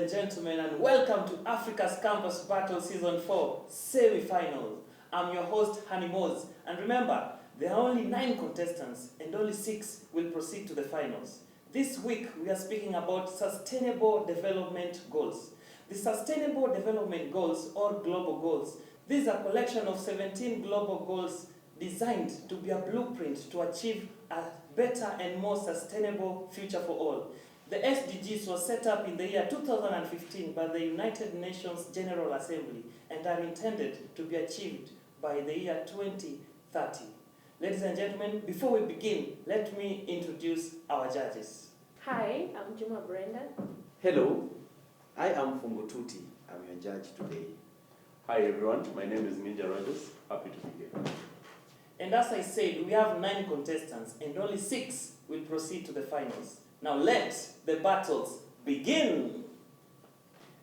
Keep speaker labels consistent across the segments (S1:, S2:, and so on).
S1: and gentlemen, and welcome to Africa's Campus Battle Season 4 Semi-Finals. I'm your host, Hani Moz, and remember, there are only 9 contestants and only 6 will proceed to the finals. This week, we are speaking about Sustainable Development Goals. The Sustainable Development Goals, or Global Goals, these are a collection of 17 global goals designed to be a blueprint to achieve a better and more sustainable future for all. The SDGs was set up in the year 2015 by the United Nations General Assembly and are intended to be achieved by the year 2030. Ladies and gentlemen, before we begin, let me introduce our judges.
S2: Hi, I'm Juma Brenda.
S3: Hello, I am Fungo Tuti. I'm your judge today.
S4: Hi everyone, my name is Ninja Rogers. Happy to be here.
S1: And as I said, we have 9 contestants and only 6 will proceed to the finals. Now let the battles begin.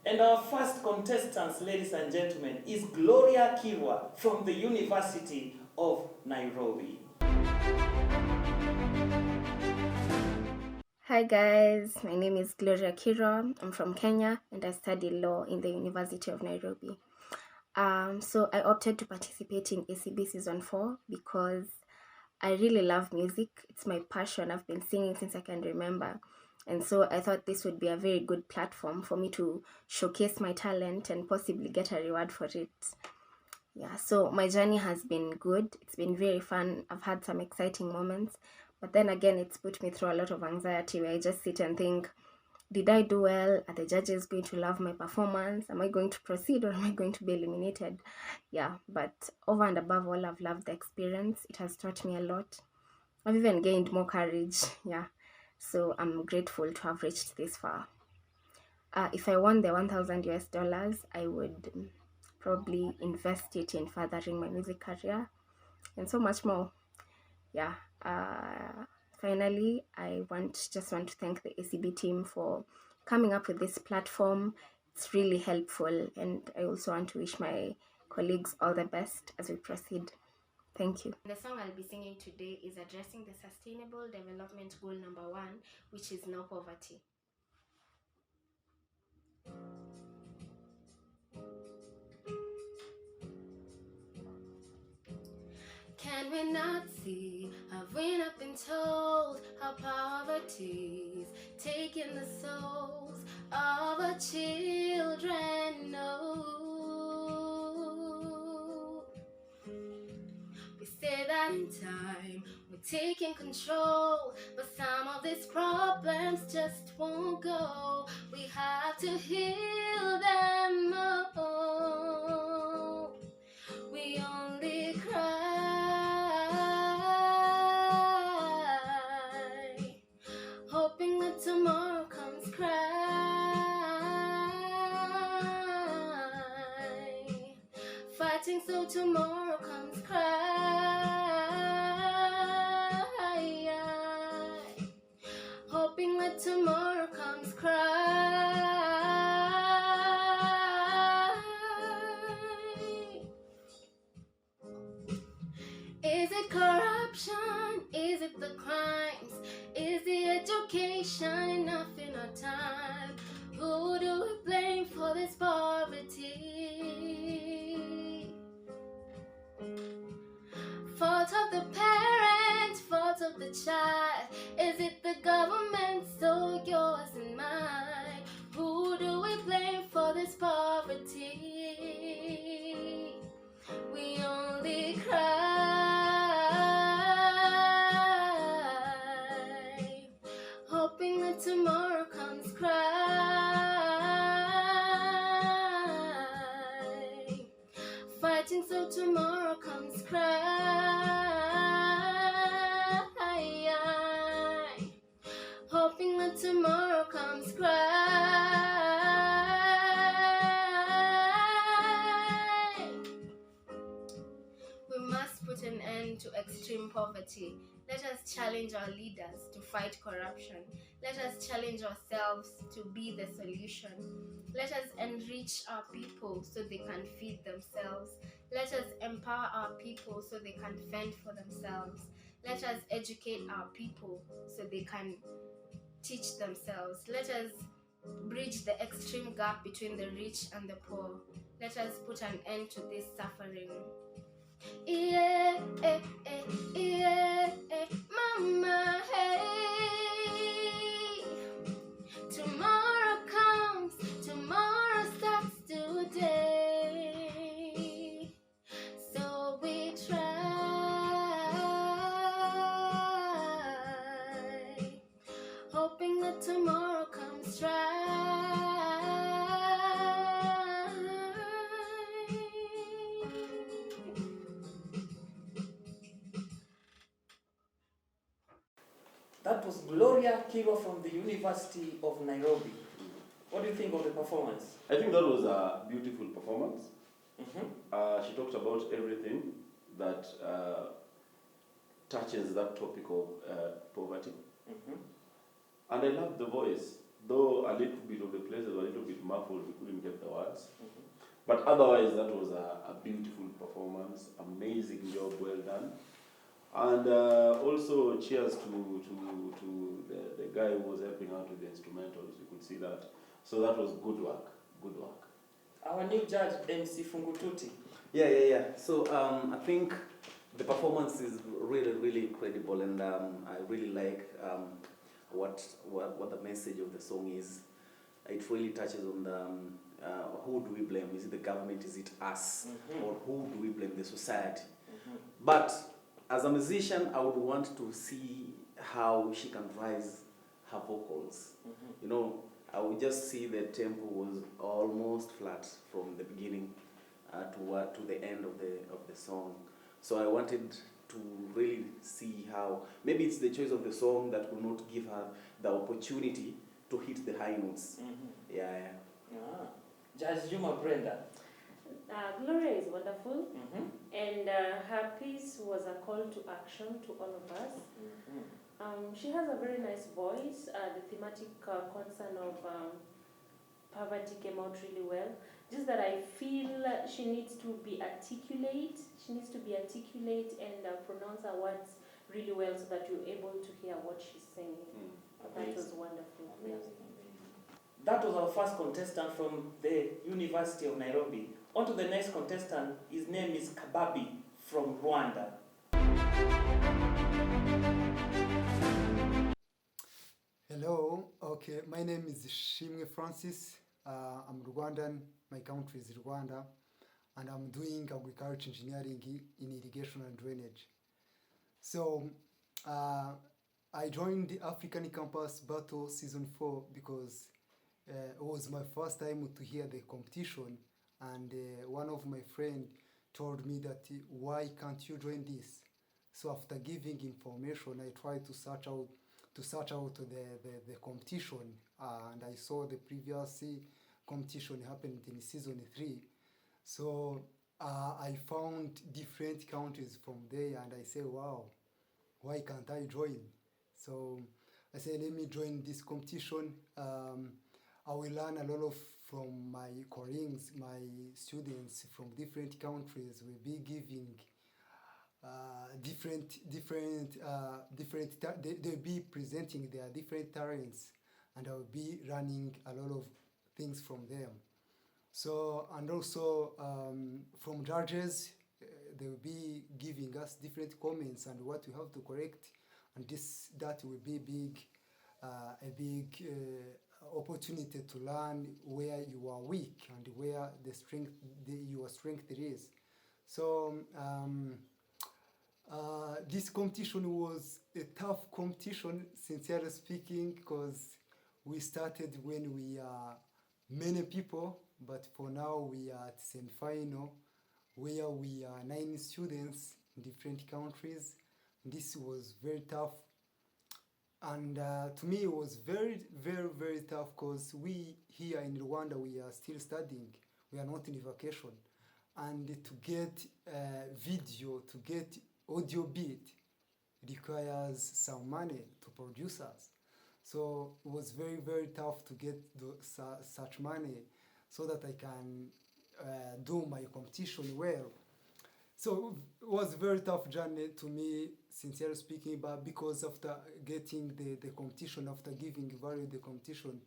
S1: And our first contestant, ladies and gentlemen, is Gloria Kirwa from the University of Nairobi.
S5: Hi guys, my name is Gloria Kirwa. I'm from Kenya and I study law in the University of Nairobi. So I opted to participate in ACB Season 4 because I really love music. It's my passion. I've been singing since I can remember. And so I thought this would be a very good platform for me to showcase my talent and possibly get a reward for it. Yeah, so my journey has been good. It's been very fun. I've had some exciting moments. But then again, it's put me through a lot of anxiety where I just sit and think, did I do well? Are the judges going to love my performance? Am I going to proceed or am I going to be eliminated? Yeah, but over and above all, I've loved the experience. It has taught me a lot. I've even gained more courage. Yeah, so I'm grateful to have reached this far. If I won the 1,000 US dollars, I would probably invest it in furthering my music career and so much more. Yeah. Finally, I just want to thank the ACB team for coming up with this platform. It's really helpful, and I also want to wish my colleagues all the best as we proceed. Thank you. The song I'll be singing today is addressing the Sustainable Development Goal number 1, which is no poverty. Can we not see, have we not been told how poverty's taking the souls of our children? No. We say that in time we're taking control, but some of these problems just won't go. We have to heal them all. We only cry, hoping that tomorrow comes. Cry, fighting so tomorrow comes. Cry, hoping that tomorrow comes. Cry. Is it corruption? Is it the crimes? Is the education enough in our time? Who do we blame for this poverty? Fault of the parent, fault of the child. Is it the government, so yours and mine? Who do we blame for this poverty? We only cry, hoping that tomorrow comes. Cry, fighting so tomorrow comes. Cry, hoping that tomorrow comes. Cry. We must put an end to extreme poverty. Let us challenge our leaders to fight corruption. Let us challenge ourselves to be the solution. Let us enrich our people so they can feed themselves. Let us empower our people so they can fend for themselves. Let us educate our people so they can teach themselves. Let us bridge the extreme gap between the rich and the poor. Let us put an end to this suffering. Yeah, mama, hey. Tomorrow comes, tomorrow starts today. So we try, hoping that tomorrow comes right.
S1: That was Gloria Kiro from the University of Nairobi. What do you think of the performance?
S4: I think that was a beautiful performance.
S1: Mm-hmm.
S4: She talked about everything that touches that topic of poverty.
S1: Mm-hmm.
S4: And I loved the voice, though a little bit of the places were a little bit muffled, we couldn't get the words.
S1: Mm-hmm.
S4: But otherwise, that was a beautiful performance, amazing job, well done. And also cheers to the guy who was helping out with the instrumentals, you could see that. So that was good work, good work.
S1: Our new judge, MC Fungututi.
S3: Yeah. So I think the performance is really incredible, and I really like what the message of the song is. It really touches on the who do we blame? Is it the government? Is it us?
S1: Mm-hmm.
S3: Or who do we blame? The society.
S1: Mm-hmm.
S3: But as a musician, I would want to see how she can rise her vocals.
S1: Mm-hmm.
S3: You know, I would just see the tempo was almost flat from the beginning to the end of the song. So I wanted to really see how maybe it's the choice of the song that will not give her the opportunity to hit the high notes.
S1: Mm-hmm.
S3: Yeah.
S1: Ah. Judge Juma Brenda.
S2: Gloria is wonderful,
S1: Mm-hmm.
S2: and her piece was a call to action to all of us.
S1: Mm-hmm.
S2: She has a very nice voice. The thematic concern of poverty came out really well. Just that I feel she needs to be articulate. She needs to be articulate and pronounce her words really well so that you're able to hear what she's saying. That was wonderful.
S1: Amazing. That was our first contestant from the University of Nairobi. On to the next contestant. His name is Kababi from Rwanda.
S6: Hello, okay, my name is Shimwe Francis. I'm Rwandan, my country is Rwanda, and I'm doing agriculture engineering in irrigation and drainage. So, I joined the African Campus Battle Season 4 because it was my first time to hear the competition, and one of my friends told me that why can't you join this? So after giving information, I tried to search out the competition, and I saw the previous competition happened in season 3. So I found different countries from there, and I said, wow, why can't I join? So I said, let me join this competition. I will learn a lot from my colleagues, my students from different countries will be giving they'll be presenting their different talents, and I'll be learning a lot of things from them. So, and also from judges, they'll be giving us different comments and what we have to correct, and that will be a big opportunity to learn where you are weak and where your strength is. So this competition was a tough competition, sincerely speaking, because we started when we are many people, but for now we are at semi-final, where we are 9 students in different countries. This was very tough, and to me it was very tough because we here in Rwanda, we are still studying, we are not in vacation, and to get video, to get audio beat requires some money to produce us. So it was very tough to get such money so that I can do my competition well. So it was a very tough journey to me, sincerely speaking, but because after getting the competition, after giving value the competition,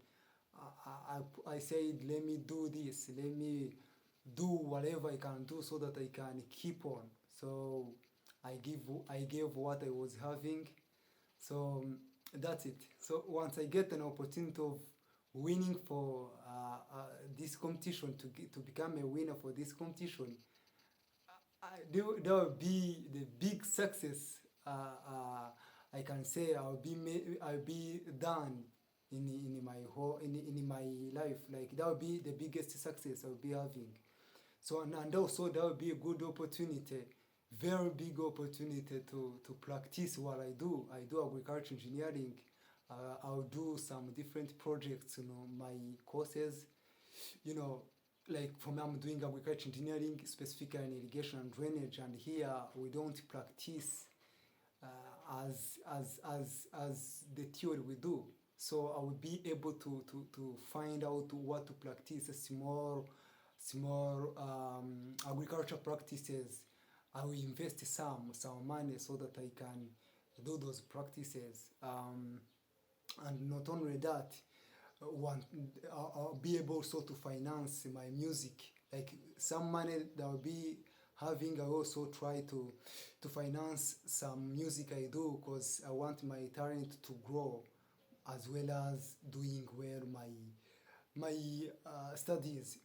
S6: I said, let me do this, let me do whatever I can do so that I can keep on. So I gave what I was having. So that's it. So once I get an opportunity of winning for this competition, to become a winner for this competition, that will be the big success. I can say I'll be done in my whole in my life. Like that will be the biggest success I'll be having. So and also that will be a good opportunity, very big opportunity to practice what I do. I do agriculture engineering. I'll do some different projects, my courses, like for me, I'm doing agriculture engineering, specifically in irrigation and drainage, and here we don't practice as the theory we do. So I will be able to find out what to practice, small agriculture practices. I will invest some money so that I can do those practices. And not only that, one I'll be able also to finance my music. Like some money that I'll be having, I also try to finance some music I do, because I want my talent to grow, as well as doing well my studies.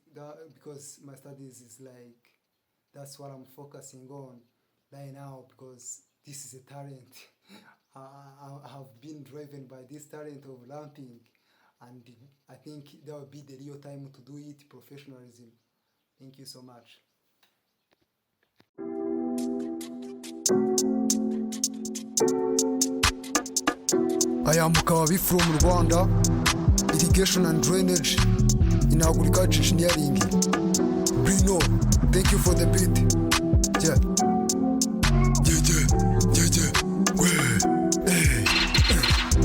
S6: Because my studies is like, that's what I'm focusing on right now, because this is a talent. I have been driven by this talent of lamping, and I think that will be the real time to do it professionalism. Thank you so much. I am Kavi from Rwanda, irrigation and drainage in agriculture engineering. Bruno, thank you for the beat. Yeah.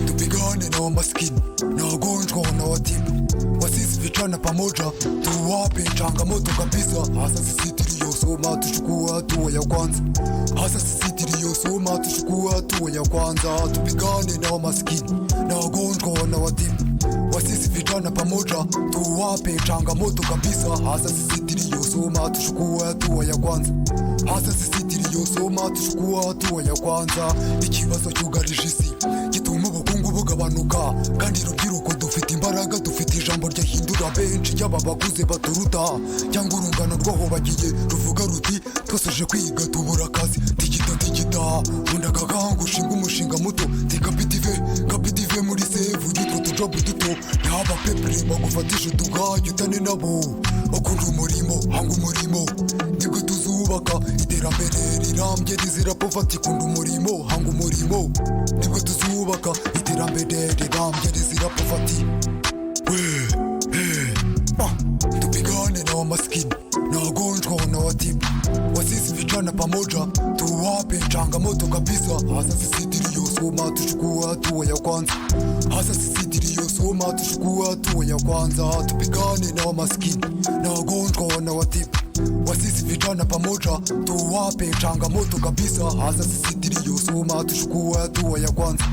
S6: Tupigane na wamaskini na wagonjwa na watibu, wasisi vijana pamoja, tuwape changamoto kabisa. Hasa sisi tuliyosoma tuchukue hatua ya kwanza. Hasa sisi tuliyosoma tuchukue hatua ya kwanza. Tupigane na wamaskini na wagonjwa na watibu, wasisi vijana pamoja, tuwape changamoto kabisa. Hasa sisi tuliyosoma tuchukue hatua ya kwanza. Hasa sisi tuliyosoma tuchukue hatua ya kwanza. Ikibazo cyugarije isi gituma ubukungu bugabanuka, kandi urubyiruko dufite imbaraga, dufite ijambo ryahindura benshi, yaba bakuze baturuta cyangwa urungano rwaho bagiye ruvuga ruti twasoje kwiga tubura akazi. Tigita nkunda gahanga ushinga umushinga muto, kapitive muri sevu yitwa tujobu duto, yaba pepere bagufatisha utugayo utane nabo. Ukunda umurimo, hanga umurimo, nibwo tuzubaka iterambere rirambye rizira poverty. Kunda umurimo, hanga umurimo, nibwo tuzubaka iterambere rirambye rizira poverty. Tupigane na wamaskini na wagonjwa na watibu, wasisi vijana pamoja, tuwape changamoto kabisa. Hasa sisi tuliyosoma tuchukue hatua ya kwanza. Hasa sisi tuliyosoma tuchukue hatua ya kwanza. Tupigane na wamaskini na wagonjwa na watibu, wasisi vijana pamoja, tuwape changamoto kabisa. Hasa sisi tuliyosoma tuchukue hatua ya kwanza.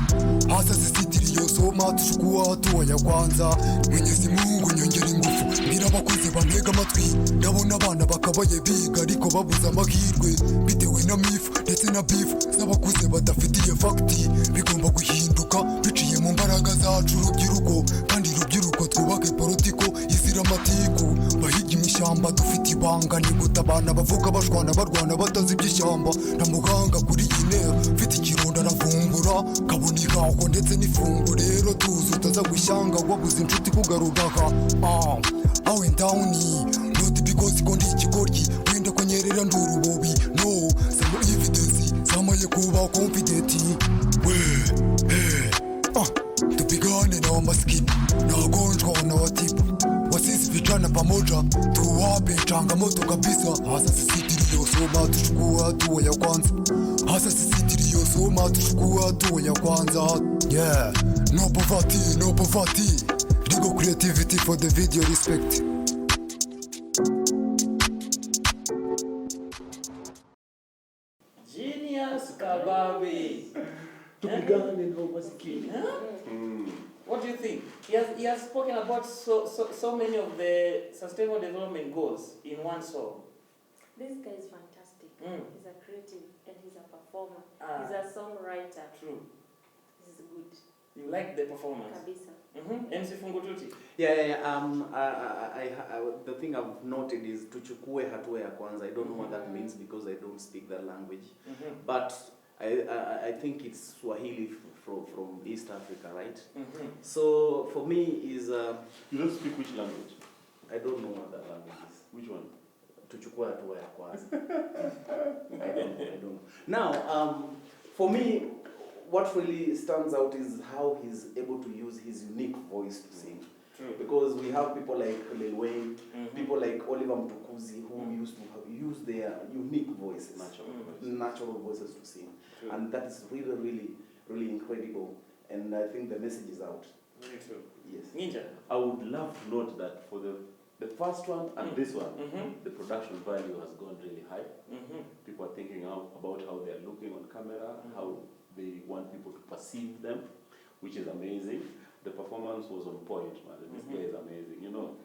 S6: Hasa sisi tuliyosoma tuchukue hatua ya kwanza. Mwenyezi Mungu nyongera ingufu, mbira abakuze bantega amatwi. Ndabona abana bakabaye biga ariko babuze amahirwe, bitewe na mifu ndetse na bifu z'abakuze badafitiye fakti. Bigomba guhinduka biciye mu mbaraga zacu urubyiruko, kandi urubyiruko twubake politiko izira amatiku. Bahiga imishyamba dufite ibanga, ni guta abana bavuga bashwana barwana batazi iby'ishyamba. Na muganga kuri iyi ntero mfite ikironda aravumbura, kabonika uko ndetse n'ifungu. Rero tuzi utaza gushyanga wabuze inshuti kugaruraga. Awe ndawuni not because ko ndi ikigoryi, wenda kunyerera ndurubobi. No, some evidence zamaye kuba confident. Tupigane na wamaskini na wagonjwa na watibu, wasisi vijana pamoja, tuwape changamoto kabisa. Hasa sisi tuliyosoma tuchukue hatua ya kwanza. Hasa sisi tuliyosoma tuchukue hatua ya kwanza. Yeah, no poverty. Legal creativity for the video, respect.
S1: Genius Kababe.
S4: Tupigane na wamaskini.
S1: What do you think? He has spoken about so many of the sustainable development goals in one song.
S2: This guy is fantastic. He's a creative and he's a performer.
S1: Ah.
S2: He's a songwriter.
S1: True.
S2: This is good.
S1: You like the performance?
S2: Kabisa.
S1: MC Fungututi.
S3: The thing I've noted is tuchukue hatua ya kwanza. I don't know what that means because I don't speak that language. But I think it's Swahili from East Africa, right? So for me is
S4: You don't speak which language?
S3: I don't know what that language is.
S4: Which one?
S3: Tuchukue hatua ya kwanza. I don't know. Now, for me, what really stands out is how he's able to use his unique voice to sing.
S1: True.
S3: Because we have people like Lil Wayne, people like Oliver Mtukuzi who used to use their unique voices, natural voices to sing.
S1: True.
S3: And that is really incredible. And I think the message is out.
S1: Very true.
S3: Yes.
S1: Ninja.
S4: I would love to note that for the first one and this one, the production value has gone really high. People are thinking about how they are looking on camera, how they want people to perceive them, which is amazing. The performance was on point, man. This guy is amazing, you know.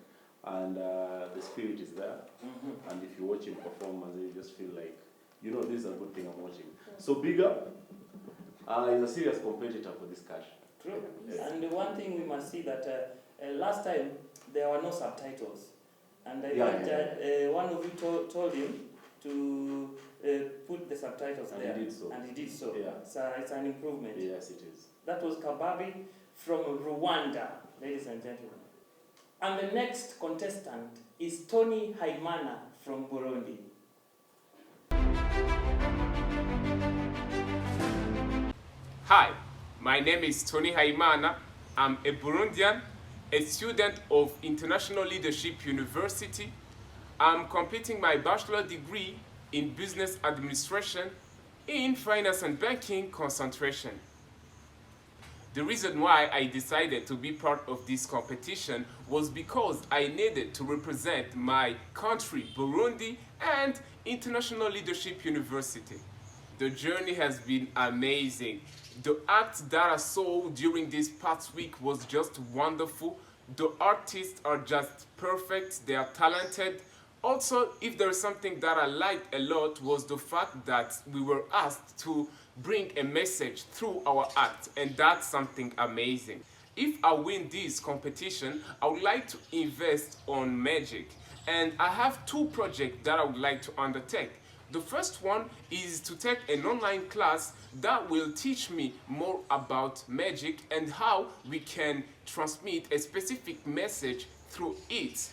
S4: And the spirit is there. And if you watch him perform, you just feel like, you know, this is a good thing I'm watching. So big up. He's a serious competitor for this cash.
S1: True.
S4: Yes.
S1: And the one thing we must see that last time there were no subtitles. And I think one of you told him to put the subtitles
S4: And
S1: there.
S4: he did so.
S1: And he did so.
S4: Yeah.
S1: So it's an improvement.
S4: Yes, it is.
S1: That was Kababi from Rwanda, ladies and gentlemen. And the next contestant is Tony Haimana from Burundi.
S7: Hi, my name is Tony Haimana. I'm a Burundian, a student of International Leadership University. I'm completing my bachelor degree in business administration in finance and banking concentration. The reason why I decided to be part of this competition was because I needed to represent my country, Burundi, and International Leadership University. The journey has been amazing. The act that I saw during this past week was just wonderful. The artists are just perfect, they are talented. Also, if there is something that I liked a lot was the fact that we were asked to bring a message through our act, and that's something amazing. If I win this competition, I would like to invest on magic, and I have two projects that I would like to undertake. The first one is to take an online class that will teach me more about magic and how we can transmit a specific message through it.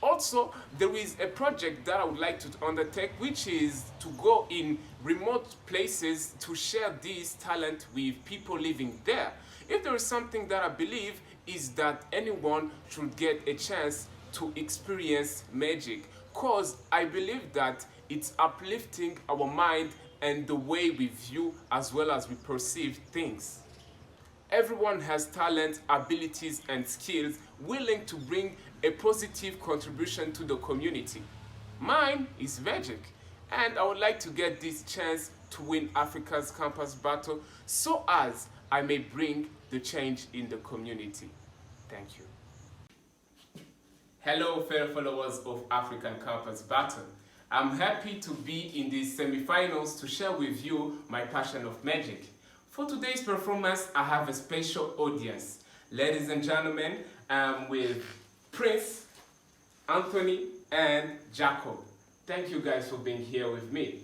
S7: Also, there is a project that I would like to undertake, which is to go in remote places to share this talent with people living there. If there is something that I believe is that anyone should get a chance to experience magic, because I believe that it's uplifting our mind and the way we view as well as we perceive things. Everyone has talent, abilities, and skills willing to bring a positive contribution to the community. Mine is magic, and I would like to get this chance to win Africa's Campus Battle so as I may bring the change in the community. Thank you. Hello, fair followers of African Campus Battle. I'm happy to be in these semi-finals to share with you my passion of magic. For today's performance, I have a special audience. Ladies and gentlemen, I'm with Prince, Anthony, and Jacob. Thank you guys for being here with me.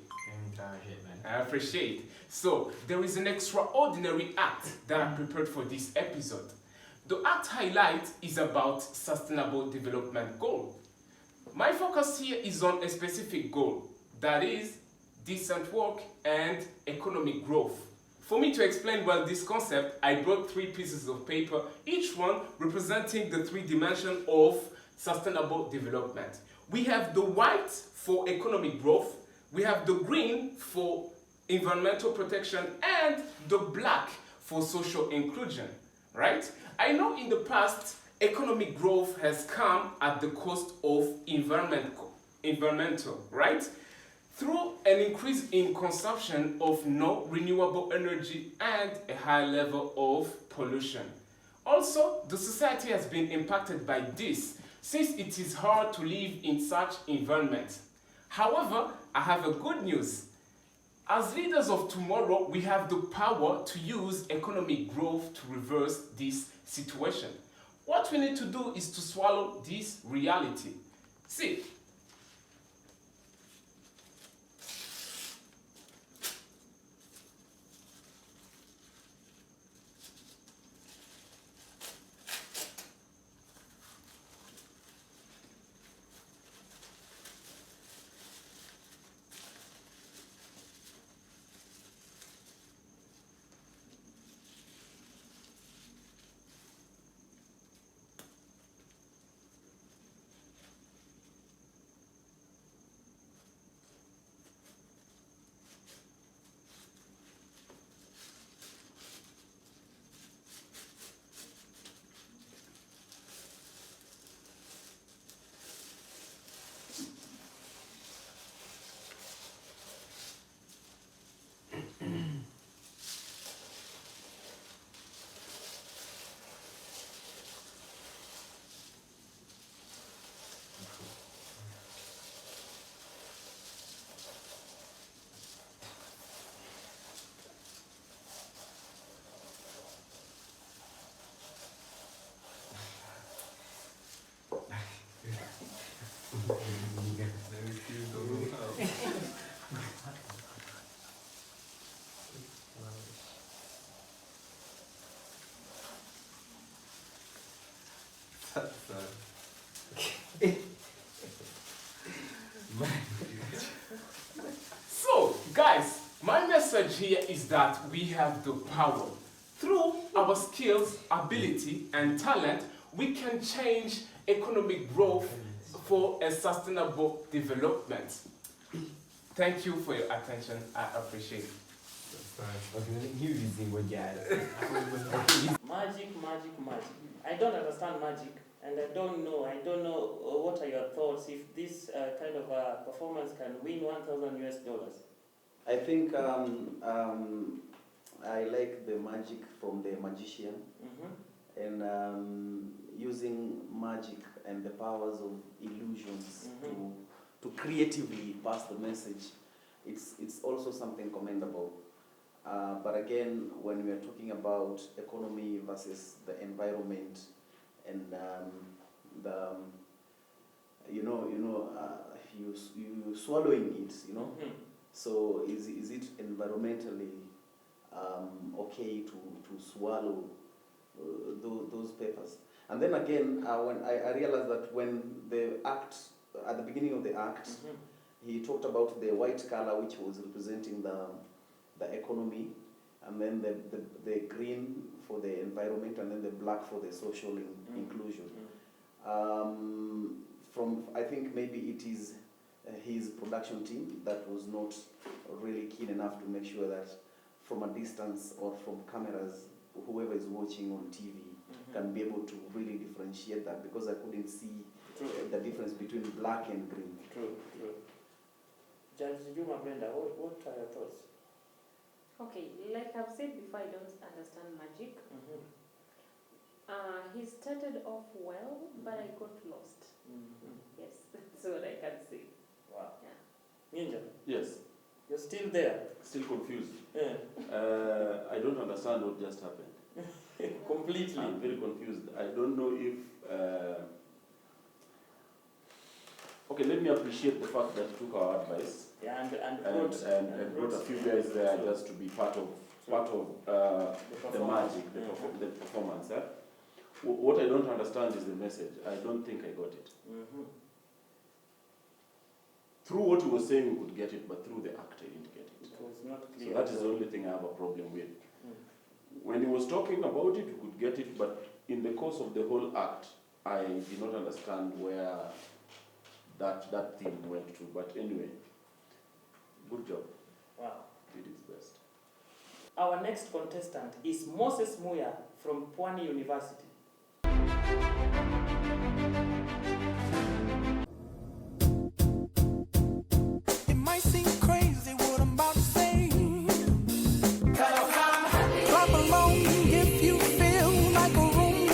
S7: I appreciate. So, there is an extraordinary act that I prepared for this episode. The act highlight is about sustainable development goal. My focus here is on a specific goal, that is decent work and economic growth. For me to explain well this concept, I brought 3 pieces of paper, each one representing the 3 dimensions of sustainable development. We have the white for economic growth, we have the green for environmental protection, and the black for social inclusion, right? I know in the past, economic growth has come at the cost of environmental, right? Through an increase in consumption of non-renewable energy and a high level of pollution. Also, the society has been impacted by this since it is hard to live in such environment. However, I have a good news. As leaders of tomorrow, we have the power to use economic growth to reverse this situation. What we need to do is to swallow this reality. See, so, guys, my message here is that we have the power. Through our skills, ability, and talent, we can change economic growth for a sustainable development. Thank you for your attention. I appreciate it.
S1: Magic. I don't understand magic, and I don't know what are your thoughts if this kind of performance can win $1,000.
S3: I think I like the magic from the magician, and using magic and the powers of illusions to creatively pass the message. It's also something commendable. But again, when we are talking about economy versus the environment and you swallowing it, So is it environmentally okay to swallow those papers? And then again, when I realized that when the act, at the beginning of the act, he talked about the white color which was representing the economy, and then the green for the environment, and then the black for the social inclusion. From I think maybe it is his production team that was not really keen enough to make sure that from a distance or from cameras, whoever is watching on TV can be able to really differentiate that, because I couldn't see the difference between black and green.
S1: True. Judge Juma Brenda, what are your thoughts?
S2: Okay, like I've said before, I don't understand magic. He started off well, but I got lost. Yes, that's what I can say.
S1: Wow.
S2: Yeah.
S1: Ninja,
S4: Yes,
S1: you're still there.
S4: still confused.
S1: Yeah.
S4: I don't understand what just happened.
S1: Completely.
S4: I'm very confused. I don't know if... Okay, let me appreciate the fact that you took our advice
S1: Yeah, and
S4: brought a few guys there just to be part of the magic, the performance. What I don't understand is the message. I don't think I got it. Through what he was saying, we could get it, but through the act, I didn't get it.
S1: It was not clear.
S4: So that is the only thing I have a problem with. When he was talking about it, we could get it, but in the course of the whole act, I did not understand where that thing went to. But anyway, good job.
S1: Wow.
S4: Did his best.
S1: Our next contestant is Moses Muya from Pwani University.
S8: It might seem crazy what I'm about to say. Clap along if you feel like a room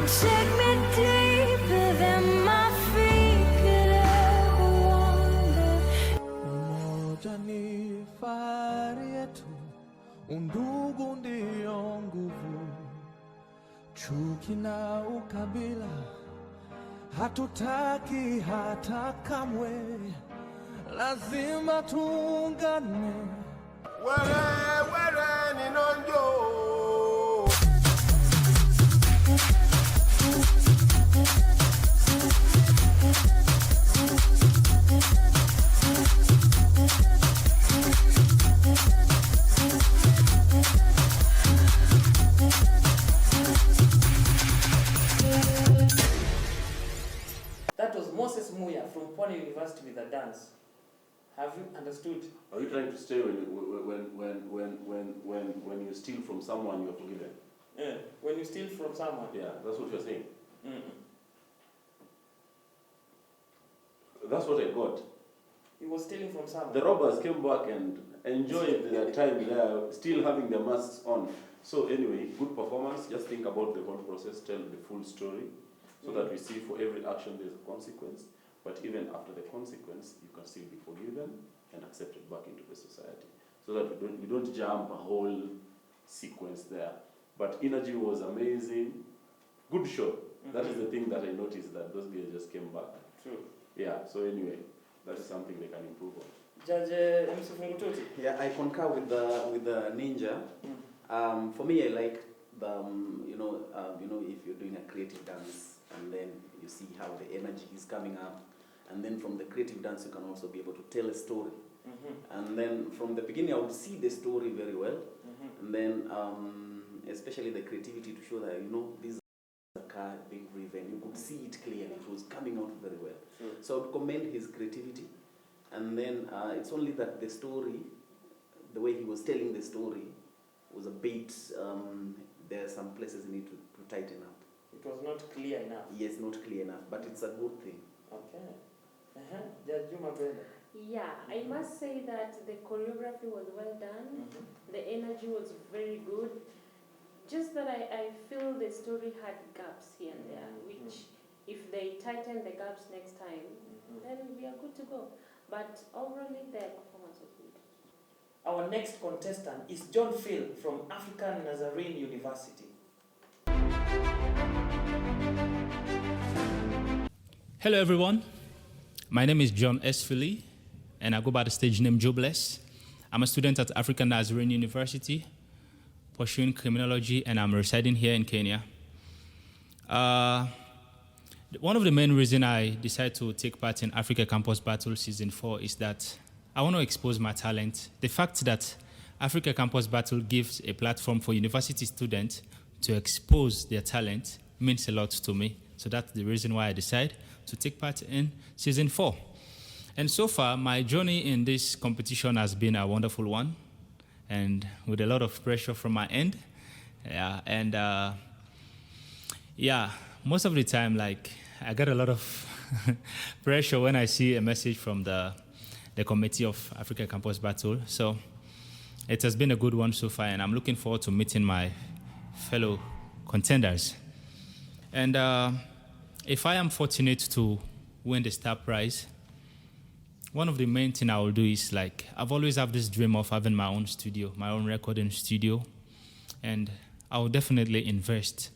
S9: take me deeper than my feet could ever wander.
S8: Umoja ni fahari yetu, undugu ndio nguvu. Chuki na ukabila hatutaki hata kamwe, lazima tuungane. Were ni nonjo.
S1: That was Moses Muya from Pwani University with a dance. Have you understood?
S4: Are you trying to say when you steal from someone, you're forgiven?
S1: Yeah. When you steal from someone.
S4: Yeah, that's what you're saying.
S1: Mm-mm.
S4: That's what I got.
S1: He was stealing from someone.
S4: The robbers came back and enjoyed their time there, still having their masks on. So anyway, good performance. Just think about the whole process, tell the full story, so that we see for every action there's a consequence. But even after the consequence, you can still be forgiven and accepted back into the society. So that we don't jump a whole sequence there. But energy was amazing. Good show. Mm-hmm. That is the thing that I noticed, that those guys just came back.
S1: True.
S4: Yeah, so anyway, that is something they can improve on.
S1: Judge Msufungututi.
S3: Yeah, I concur with the ninja. For me, I like the if you're doing a creative dance and then you see how the energy is coming up, and then from the creative dance you can also be able to tell a story. Mm-hmm. And then from the beginning I would see the story very well, mm-hmm. and then especially the creativity to show that this is a car being driven. You could see it clearly. It was coming out very well. Sure. So I would commend his creativity. And then it's only that the story, the way he was telling the story, was a bit, there are some places you need to tighten up.
S1: It was not clear enough.
S3: Yes, not clear enough, but it's a good thing.
S1: Okay. Judge Juma Brenda.
S2: Yeah, I must say that the choreography was well done. Mm-hmm. The energy was very good. Just that I feel the story had gaps here and there, which if they tighten the gaps next time, then we are good to go. But overall, their performance was good.
S1: Our next contestant is John Phil from African Nazarene University.
S10: Hello everyone, my name is John S. Philly, and I go by the stage name Jobless. I'm a student at African Nazarene University, pursuing criminology, and I'm residing here in Kenya. One of the main reasons I decided to take part in Africa Campus Battle Season 4 is that I want to expose my talent. The fact that Africa Campus Battle gives a platform for university students to expose their talent means a lot to me. So that's the reason why I decided to take part in Season 4. And so far, my journey in this competition has been a wonderful one, and with a lot of pressure from my end. Most of the time, I get a lot of pressure when I see a message from the committee of Africa Campus Battle. So it has been a good one so far, and I'm looking forward to meeting my fellow contenders. And if I am fortunate to win the Star Prize, one of the main things I will do is, I've always had this dream of having my own studio, my own recording studio, and I will definitely invest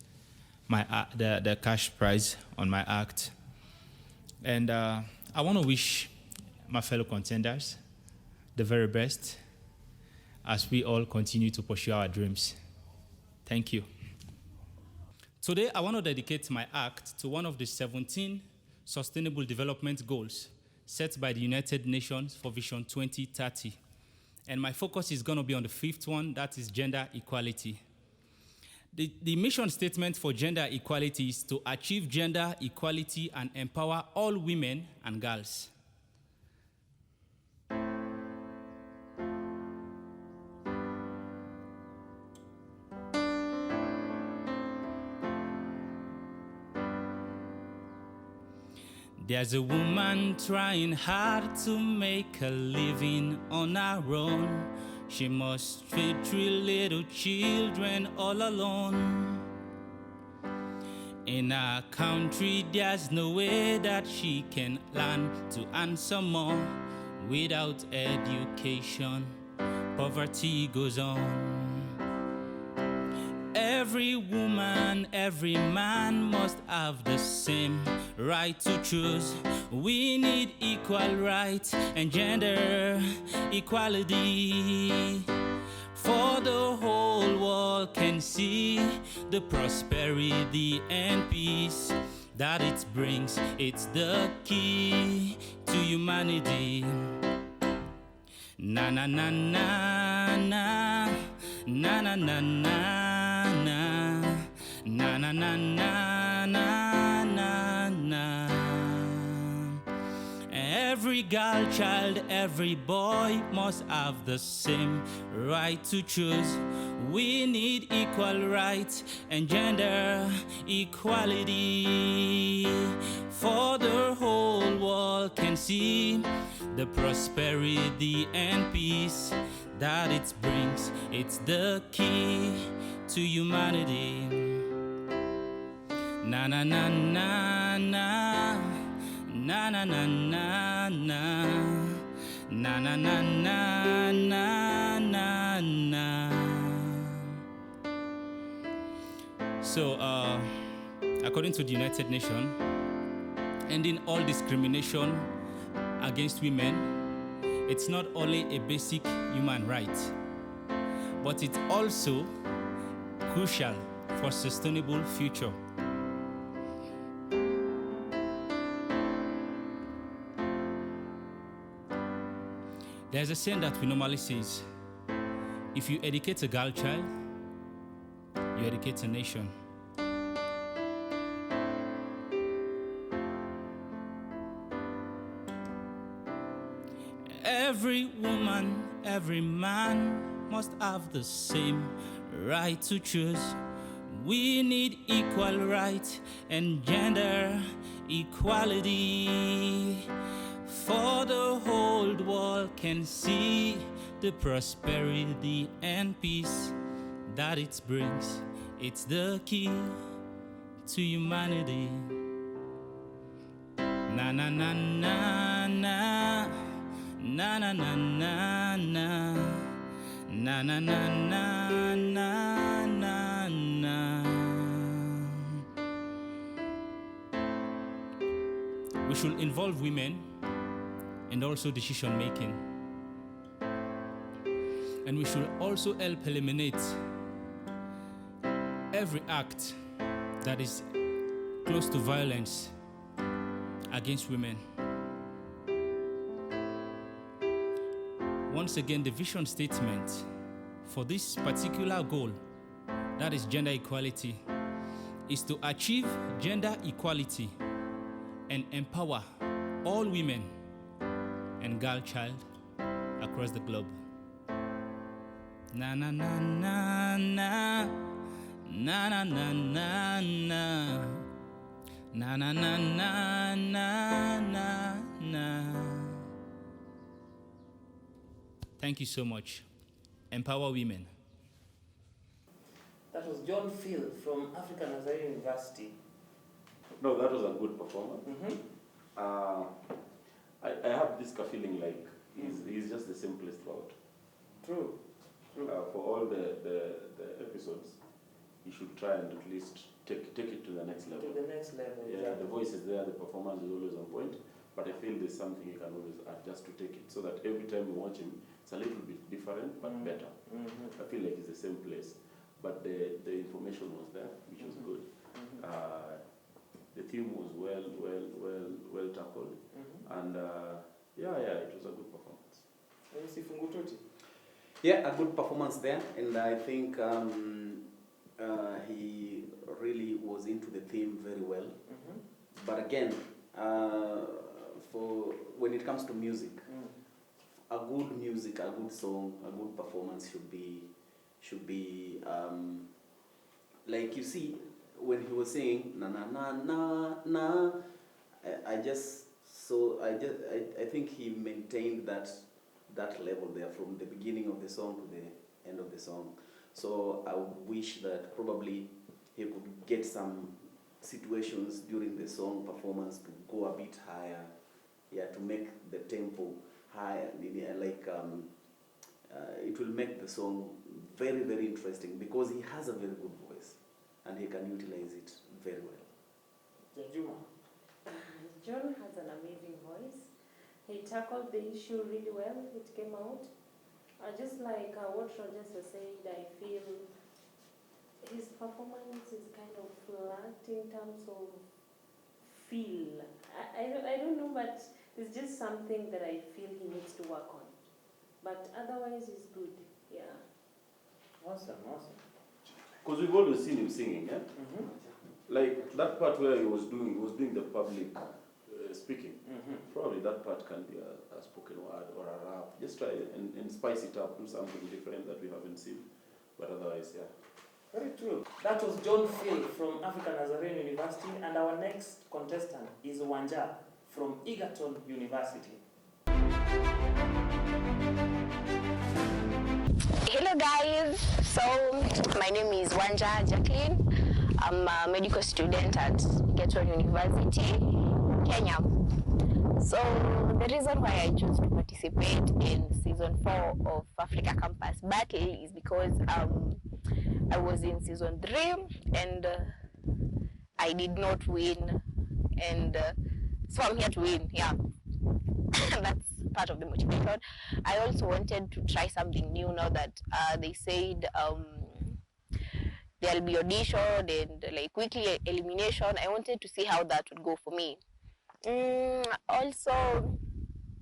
S10: the cash prize on my act. And I want to wish my fellow contenders the very best as we all continue to pursue our dreams. Thank you. Today, I want to dedicate my act to one of the 17 Sustainable Development Goals set by the United Nations for Vision 2030. And my focus is going to be on the fifth one, that is gender equality. The mission statement for gender equality is to achieve gender equality and empower all women and girls. There's a woman trying hard to make a living on her own. She must feed 3 little children all alone. In our country, there's no way that she can learn to answer more. Without education, poverty goes on. Every woman, every man must have the same right to choose. We need equal rights and gender equality. For the whole world can see the prosperity and peace that it brings. It's the key to humanity. Na na na na na na na na na na na na na na na na. Every girl, child, every boy must have the same right to choose. We need equal rights and gender equality. For the whole world can see the prosperity and peace that it brings. It's the key to humanity. Na na na na na na na na na na na na na na na na. So, according to the United Nations, ending all discrimination against women, it's not only a basic human right, but it's also crucial for sustainable future. There's a saying that we normally say, if you educate a girl child, you educate a nation. Every woman, every man must have the same right to choose. We need equal rights and gender equality. For the whole world can see the prosperity and peace that it brings. It's the key to humanity. Na na na na na na na na na na na na na na na na. We should involve women and also decision making. And we should also help eliminate every act that is close to violence against women. Once again, the vision statement for this particular goal, that is gender equality, is to achieve gender equality and empower all women and girl child across the globe. Na na na na na na na na na na na na na na na na. Thank you so much. Empower women.
S1: That was John Phil from African Nazarene University.
S4: No, that was a good performance.
S1: Mm-hmm.
S4: I have this feeling like he's just the simplest route.
S1: True.
S4: For all the episodes, you should try and at least take it to the next level.
S1: To the next level.
S4: Yeah,
S1: exactly.
S4: the voice is there, the performance is always on point, but I feel there's something you can always adjust to take it, so that every time you watch him, it's a little bit different, but better.
S1: Mm-hmm.
S4: I feel like it's the same place, but the information was there, which was good. The theme was well tackled, and it was a good performance.
S3: Yeah, a good performance there, and I think he really was into the theme very well. But again, for when it comes to music, a good music, a good song, a good performance should be like, you see, when he was saying na na na na na, I think he maintained that level there from the beginning of the song to the end of the song. So I would wish that probably he could get some situations during the song performance to go a bit higher, to make the tempo higher. It will make the song very, very interesting because he has a very good voice and he can utilize it very well.
S1: Jajuma.
S2: John has an amazing voice. He tackled the issue really well. It came out. Just like what Rogers was saying, I feel his performance is kind of flat in terms of feel. I don't know, but it's just something that I feel he needs to work on. But otherwise, he's good. Yeah.
S1: Awesome.
S4: Because we've always seen him singing, yeah?
S1: Mm-hmm.
S4: Like that part where he was doing the public speaking.
S1: Mm-hmm.
S4: Probably that part can be a spoken word or a rap. Just try and spice it up, do something different that we haven't seen. But otherwise, yeah.
S1: Very true. That was John Phil from African Nazarene University, and our next contestant is Wanja from Egerton University.
S11: Hello guys, so my name is Wanja Jacqueline. I'm a medical student at Egerton University, Kenya. So the reason why I chose to participate in season 4 of Africa Campus Battle is because I was in season 3 and I did not win, and so I'm here to win, yeah. That's part of the motivation. I also wanted to try something new now that they said there'll be audition and like weekly elimination. I wanted to see how that would go for me. Also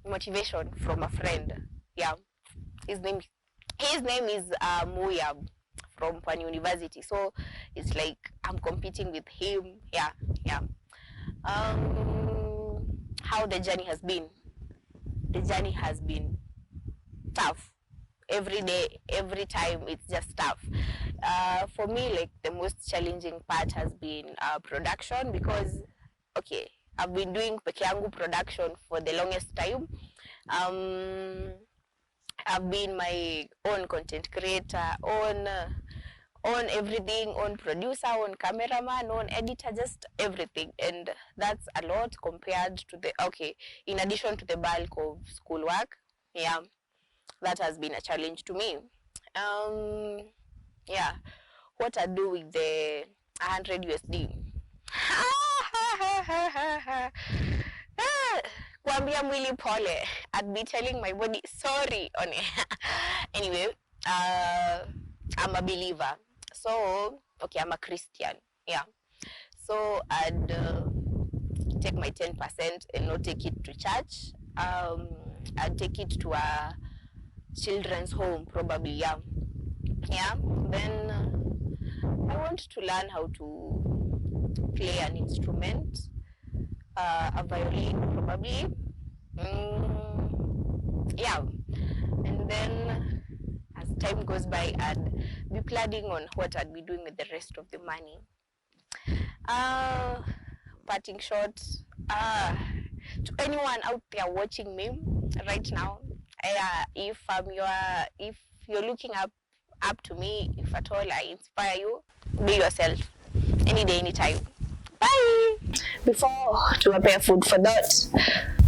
S11: motivation from a friend. Yeah, his name is Muyab from Pan University. So it's like I'm competing with him. Yeah. How the journey has been. The journey has been tough. Every day, every time, it's just tough. For me, like the most challenging part has been production because, okay, I've been doing peke yangu production for the longest time. I've been my own content creator, on everything, on producer, on cameraman, on editor, just everything. And that's a lot compared to in addition to the bulk of schoolwork. Yeah, that has been a challenge to me. Yeah, what I do with the 100 USD. Kuambia mwili pole. I'd be telling my body sorry on it. Anyway, I'm a believer. So, okay, I'm a Christian. Yeah. So I'd take my 10% and not take it to church. I'd take it to a children's home, probably. Yeah. Then I want to learn how to play an instrument, a violin, probably. Yeah. And then as time goes by, I'd be planning on what I'd be doing with the rest of the money. Parting shot, to anyone out there watching me right now, if you're looking up to me, if at all I inspire you, be yourself, any day, anytime. Bye. Before to prepare food for that,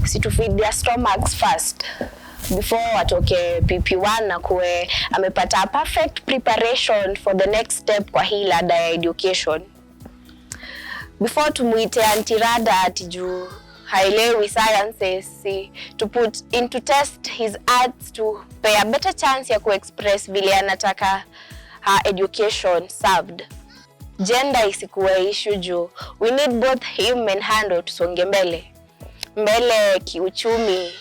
S11: see to feed their stomachs first. Before watoke PP1 na kuwe amepata perfect preparation for the next step kwa hii ladha ya education. Before tumuite antirada ati juu haelewi sciences, to put into test his arts to pay a better chance ya kuexpress vile anataka education served. Gender isikuwe issue juu we need both him and Hando tusonge mbele kiuchumi,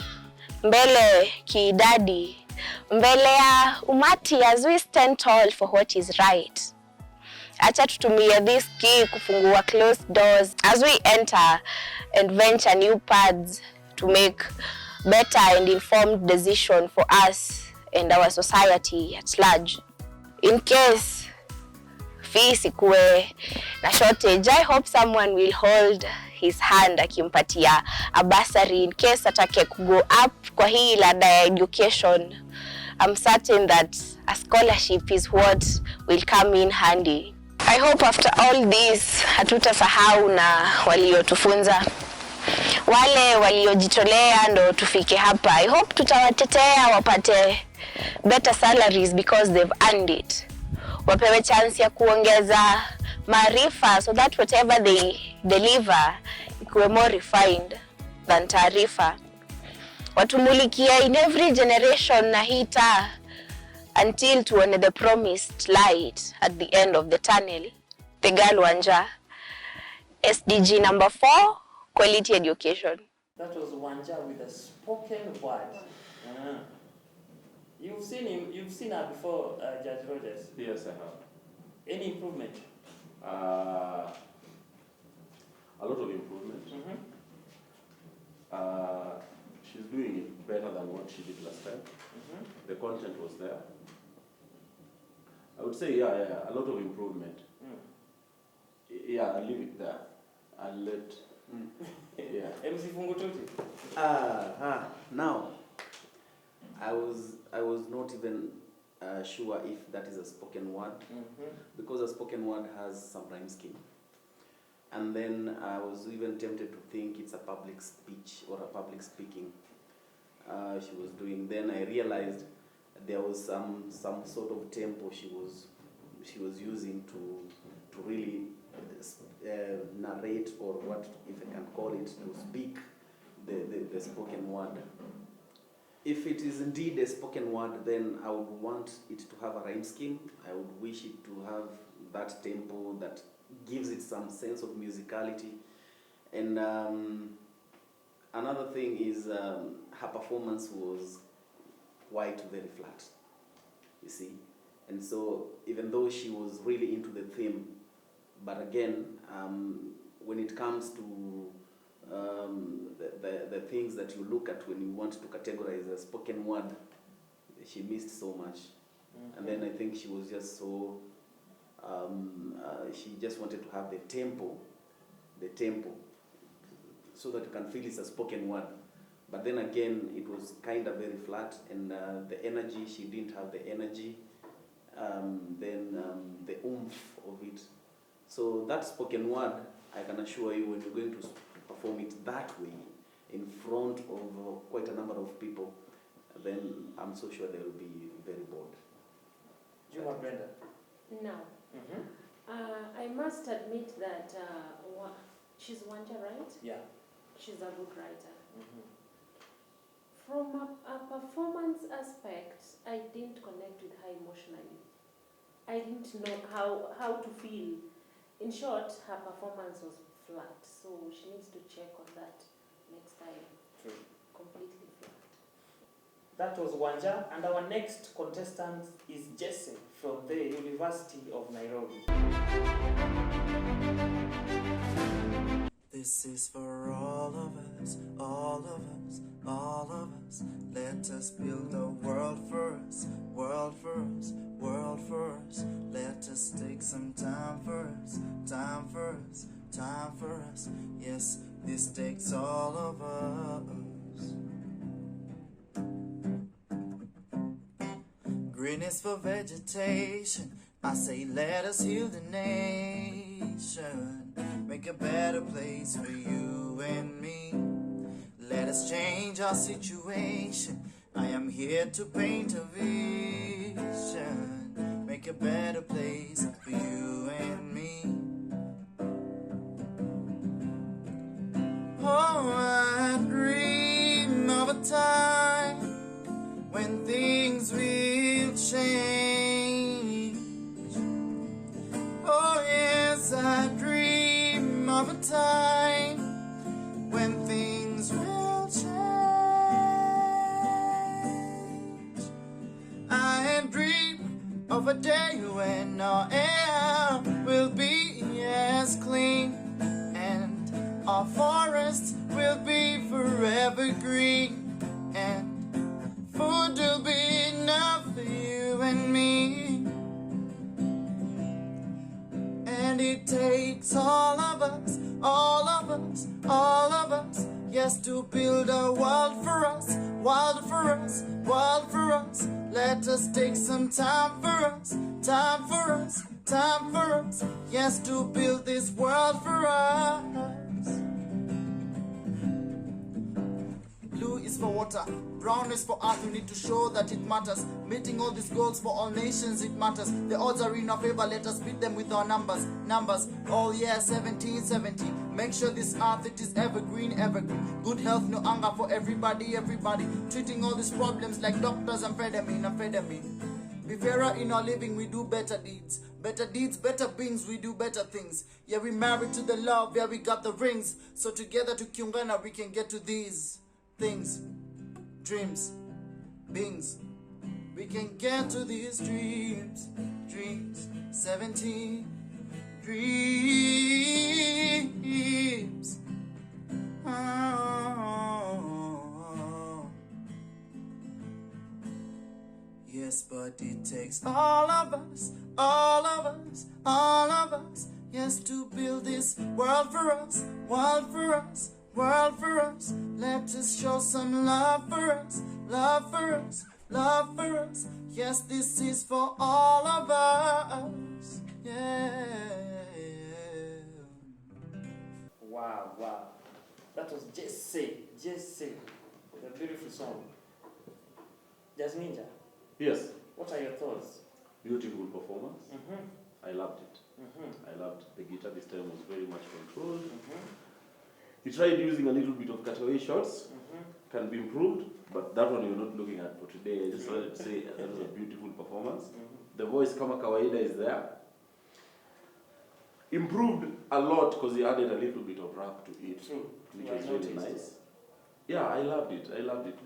S11: mbele kiidadi, mbele ya umati as we stand tall for what is right. Acha tutumie this key kufungua closed doors as we enter and venture new paths to make better and informed decision for us and our society at large. In case fees ikuwe na shortage, I hope someone will hold his hand akimpatia a bursary in case atake go up kwa hii ladha ya education. I'm certain that a scholarship is what will come in handy. I hope after all this hatutasahau na waliotufunza, wale waliojitolea ndo tufike hapa. I hope tutawatetea wapate better salaries because they've earned it. Wapewe chance ya kuongeza maarifa so that whatever they deliver ikuwe more refined than taarifa. Watumulikia in every generation na hita until tuone the promised light at the end of the tunnel. The girl Wanja. SDG number 4, quality education.
S1: That was Wanja with a spoken word. You've seen her before, Judge Rogers?
S4: Yes, I have.
S1: Any improvement?
S4: A lot of improvement. She's doing it better than what she did last time. The content was there. I would say, yeah, a lot of improvement. Yeah, I'll leave it there. I'll let. Yeah.
S1: MC Fungututi.
S3: Now, I was not even sure if that is a spoken word, because a spoken word has some rhyme scheme. And then I was even tempted to think it's a public speech or a public speaking she was doing. Then I realized there was some sort of tempo she was using to really narrate, or what, if I can call it, to speak the spoken word. If it is indeed a spoken word, then I would want it to have a rhyme scheme. I would wish it to have that tempo that gives it some sense of musicality. And another thing is her performance was quite very flat, you see. And so even though she was really into the theme, but again, when it comes to the things that you look at when you want to categorize a spoken word, she missed so much. And then I think she was just so, she just wanted to have the tempo, so that you can feel it's a spoken word. But then again, it was kind of very flat, and the energy, she didn't have the energy, the oomph of it. So that spoken word, I can assure you, when you're going to perform it that way, in front of quite a number of people, then I'm so sure they will be very bored.
S1: Juma Brenda?
S2: No. I must admit that she's Wanja, right?
S1: Yeah.
S2: She's a good writer. From a performance aspect, I didn't connect with her emotionally. I didn't know how to feel. In short, her performance was flat, so she needs to check on that next time.
S1: True.
S2: Completely flat.
S1: That was Wanja, and our next contestant is Jesse from the University of Nairobi.
S8: This is for all of us, all of us, all of us. Let us build a world for us, world for us, world for us. Let us take some time for us, time for us, time for us. Yes, this takes all of us. Green is for vegetation. I say let us heal the nation, make a better place for you and me. Let us change our situation. I am here to paint a vision, make a better place for you and me. Oh, I dream of a time when things will change. Oh yes, I dream of a time when things will change. I dream of a day when our air will be as clean, and our forests will be forever green, and food will be enough for you and me. And it takes all of us, all of us, all of us, yes, to build a world for us, world for us, world for us. Let us take some time for us, time for us, time for us, yes, to build this world for us. Blue is for water, brown is for earth. We need to show that it matters. Meeting all these goals for all nations, it matters. The odds are in our favor, let us beat them with our numbers. Numbers, oh yeah, 1717. Make sure this earth, it is evergreen, evergreen. Good health, no anger for everybody, everybody. Treating all these problems like doctors, amphetamine. Be fairer in our living, we do better deeds. Better deeds, better beings, we do better things. Yeah, we married to the love, yeah, we got the rings. So together to Kiungana, we can get to these things, dreams, beings. We can get to these dreams, 17 dreams. Oh. Yes, but it takes all of us, yes, to build this world for us, world for us. Let us show some love for us, love for us. Yes, this is for all of us. Yeah.
S1: Wow. That was Jesse. The beautiful song. Jazz Ninja,
S4: Yes,
S1: what are your thoughts?
S4: beautiful performance.
S1: Mm-hmm.
S4: I loved it. I loved the guitar this time, was very much controlled. He tried using a little bit of cutaway shots, can be improved, but that one you're not looking at for today. I just wanted to say that was a beautiful performance. The voice kama kawaida is there. Improved a lot because he added a little bit of rap to it,
S1: True.
S4: which
S1: Yeah, I
S4: was really
S1: noticed.
S4: nice. Yeah, I loved it.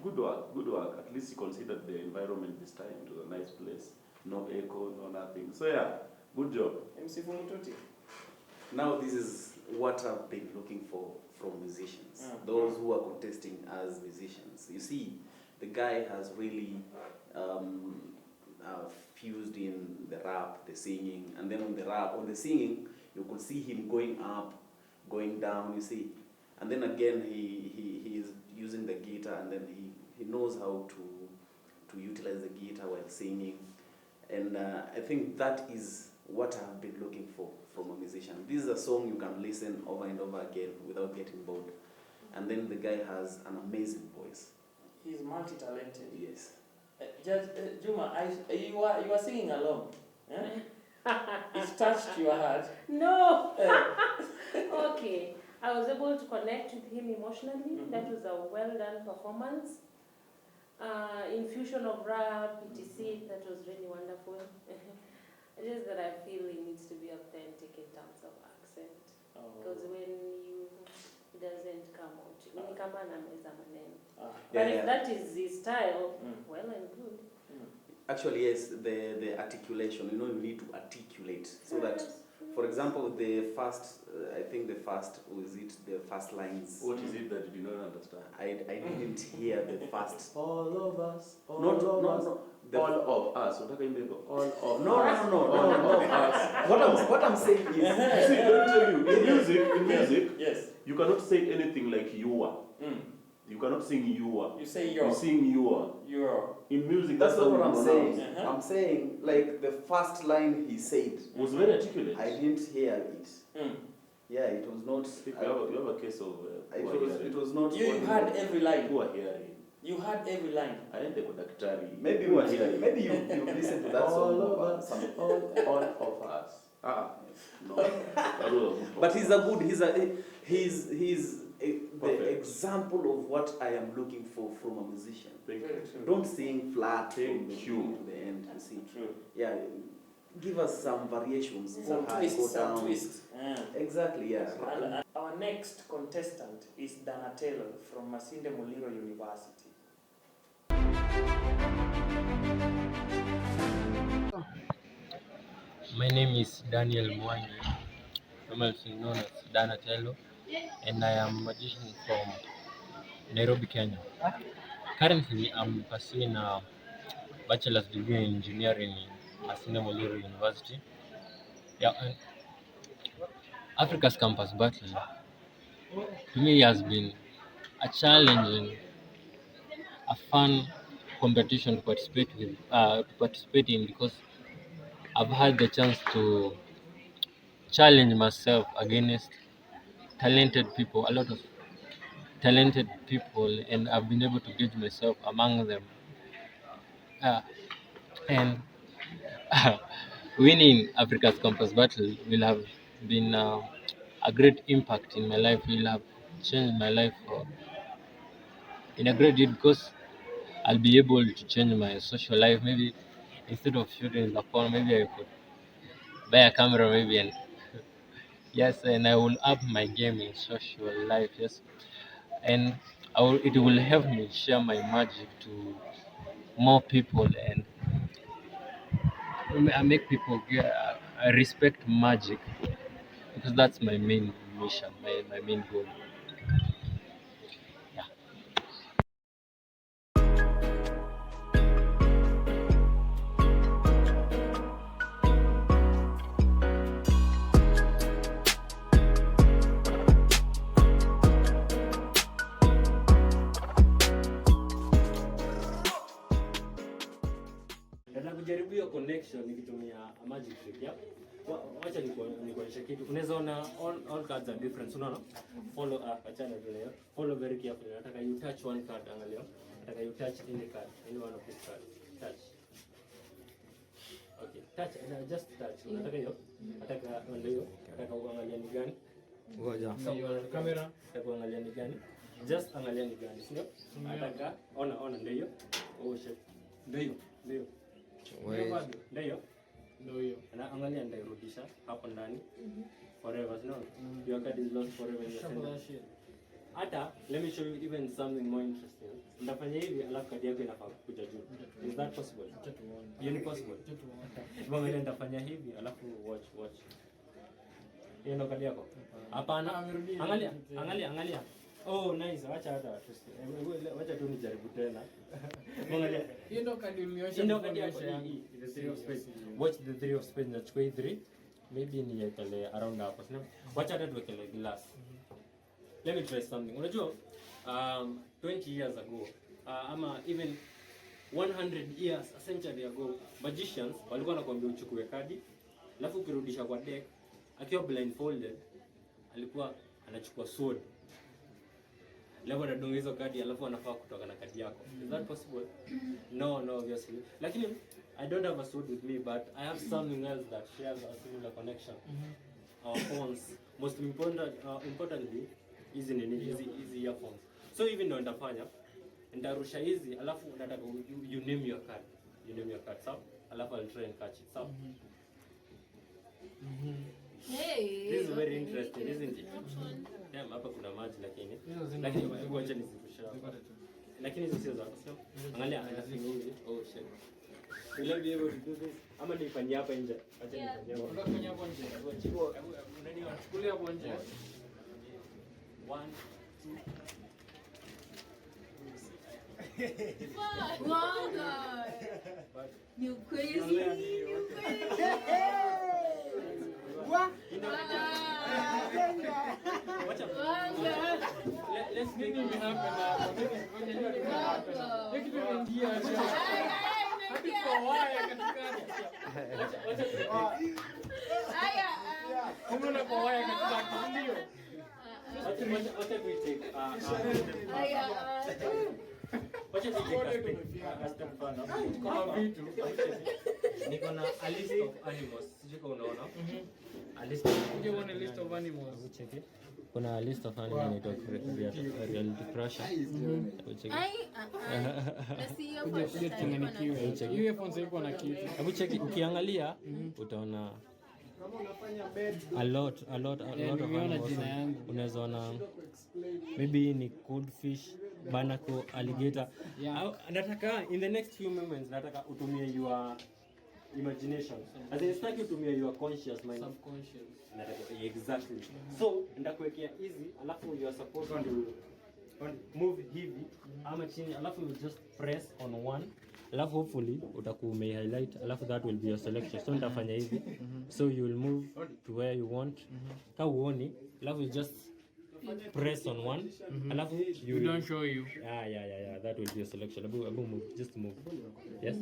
S4: Good work. At least he considered the environment this time. It was a nice place. No echo, no nothing. So yeah, good job.
S1: MC Funituti.
S3: Now this is what I've been looking for from musicians, those who are contesting as musicians. You see, the guy has really fused in the rap, the singing, and then on the singing, you could see him going up, going down, you see. And then again, he is using the guitar, and then he knows how to utilize the guitar while singing. And I think that is what I've been looking for from a musician. This is a song you can listen over and over again without getting bored. And then the guy has an amazing voice.
S1: He's multi-talented.
S3: Yes.
S1: Judge Juma, you are singing along. Eh? It touched your heart.
S2: No. Okay. I was able to connect with him emotionally. That was a well done performance. Infusion of rap, etc. That was really wonderful. Just that I feel it needs to be authentic in terms of accent. Because when it doesn't come out. But if that is his style, well and good.
S3: Actually, yes, the articulation, you need to articulate so that, for example, the first lines.
S4: What is it that you did not understand?
S3: I didn't hear the first.
S4: All of us. All
S3: No.
S4: of us. All of
S3: No.
S4: All of us.
S3: What I'm saying is,
S4: You see, let me tell you, in music,
S1: Yes.
S4: you cannot say anything like you are. You cannot sing you are.
S1: You say your.
S4: You sing you are.
S1: Your.
S4: In music,
S3: that's not
S4: how
S3: what
S4: you
S3: I'm
S4: pronounce.
S3: saying. I'm saying, like, the first line he said,
S4: Was very articulate.
S3: I didn't hear it. Yeah, it was not.
S4: You have a case of
S3: it was not.
S1: You had every line.
S4: Who are hearing.
S1: You had every line.
S4: I ain't the conductor.
S3: Maybe you listened to that song.
S4: All of us. All of us. No.
S3: But he's the example of what I am looking for from a musician.
S4: Thank you.
S3: Don't sing flat from the
S4: Thank
S3: beginning
S4: you.
S3: to the end. You see.
S1: True.
S3: Yeah, give us some variations.
S1: Some
S3: go high,
S1: twists,
S3: go
S1: some
S3: down.
S1: twists.
S3: Exactly. Yeah.
S1: And our next contestant is Donatello from Masinde Muliro University.
S12: My name is Daniel Mwangi, commonly known as Donatello, and I am a magician from Nairobi, Kenya. Currently, I'm pursuing a bachelor's degree in engineering in Masinde Muliro University. Yeah, and Africa's campus battle to me has been a challenging, a fun competition to participate in because I've had the chance to challenge myself against talented people, a lot of talented people, and I've been able to gauge myself among them. Uh, and winning Africa's Campus Battle will have been a great impact in my life. Will have changed my life in a great deal because I'll be able to change my social life. Maybe instead of shooting the phone, maybe I could buy a camera, maybe, and yes, and I will up my game in social life. Yes, and it will help me share my magic to more people and make people respect magic because that's my main mission, my main goal. Yeah.
S13: Na kujaribu hiyo connection nikitumia a magic trick, yeah. Wacha nikuonyeshe kitu. Unaweza ona all cards are different. Unaona? Follow up, achana tu leo. Follow very carefully. Nataka you touch one card, angalia. Nataka you touch any card, any one of these cards. Touch. Okay, touch, just touch. Nataka hiyo. Nataka ndio hiyo. Nataka uangalie ni gani? Ngoja. Kamera, nataka uangalie ni gani? Just angalia ni gani, sio? Nataka ona ndio hiyo. Oh shit. Ndio hiyo. Ndio. Ndio hiyo. Na angalia nitairudisha hapo ndani. Forever, no? Your card is lost forever in your center. Hata, let me show you even something more interesting. Ndafanya hivi alafu kadi yako inafaa kuja juu. Is that possible? Hiyo ni possible? Mbona ile ndafanya hivi alafu watch. Hiyo ndo kadi yako? Hapana. Angalia. Oh, nice. Wacha hata wacha tu nijaribu tena. Angalia.
S14: Hiyo ndo kadi ulionyesha.
S13: Ndio kadi yako hii. The three of spades. Watch the three of spades. Nachukua 3. Maybe niekele around hapo. Sio? Wacha hata tuwekele glass. Let me try something. Unajua 20 years ago ama even 100 years, a century ago, magicians walikuwa wanakuambia uchukue kadi, alafu ukirudisha kwa deck, akiwa blindfolded, alikuwa anachukua sword. Alafu anadunga hizo kadi, alafu anafaa kutoka na kadi yako. Is that possible? No, obviously. Lakini I don't have a sword with me, but I have something else that shares a similar connection. Our phones. Most importantly, hizi earphones. So hivi ndo nitafanya. Nitarusha hizi, alafu nataka you name your card. You name your card, sawa? Alafu I'll try and catch it, sawa?
S14: Hey,
S13: this is very interesting, isn't it? Damn, hapa kuna maji lakini wacha nizirushe hapa. Lakini hizo sio zako, sio? Angalia anafinya hivi. Oh shit. Will I be able to do this? Ama nifanyie hapa nje. Acha nifanyie hapa.
S14: Unafanya hapo nje.
S13: Unani wachukulia hapo nje. 1 2
S14: Wanga. Ni crazy.
S13: Let's make it happen. Make it ingia. Hadi kwa waya katikati.
S14: Haya.
S13: Umeona kwa waya katikati ndio. Wacha tuite.
S14: Haya.
S13: Wacha tuite custom fund. Kama vitu. Niko na a list of animals. Sijui kama unaona. A list of animals. Check it. Kuna list of animals inaitwa reality crusher.
S14: Hiyo phones iko na kitu.
S13: Hebu check, ukiangalia utaona a lot of animals. Unaweza ona maybe ni goldfish, barnacle, alligator. Nataka in the next few moments nataka utumie your imagination. As in staki utumie your conscious mind.
S14: Subconscious.
S13: Exactly. So ndakuwekea hizi alafu you are supposed to move hivi ama chini alafu you just press on one. Alafu hopefully utakuwa highlight alafu that will be your selection. So nitafanya hivi. So you will move to where you want. Ka uone alafu you just press on one. Alafu you
S14: don't show you.
S13: Yeah, that will be your selection. Abu move, just move. Yes.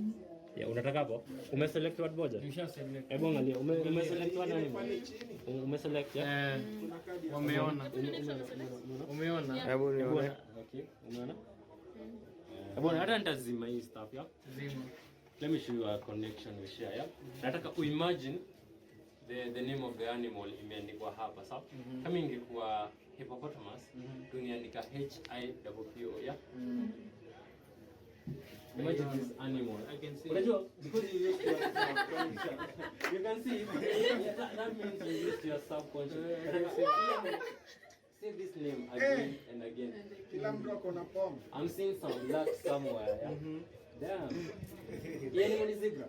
S12: Yeah, unataka hapo? Umeselect word moja?
S14: Nishaselect.
S12: Hebu angalia, umeselect word nani? Umeselect ya?
S14: Wameona. Umeona?
S12: Hebu nione. Okay, umeona? Hebu hata nitazima hii stuff ya.
S14: Zima.
S12: Let me show you a connection we share, yeah? Nataka uimagine the name of the animal imeandikwa hapa, sawa? Kama ingekuwa hippopotamus, tungeandika HIPPO, yeah? Imagine this animal.
S14: I can see.
S12: Unajua, because you used to your subconscious. You can see, that means you used to your subconscious. Say this name again and again. I'm seeing some black somewhere, yeah? Damn. Hii animal ni zebra.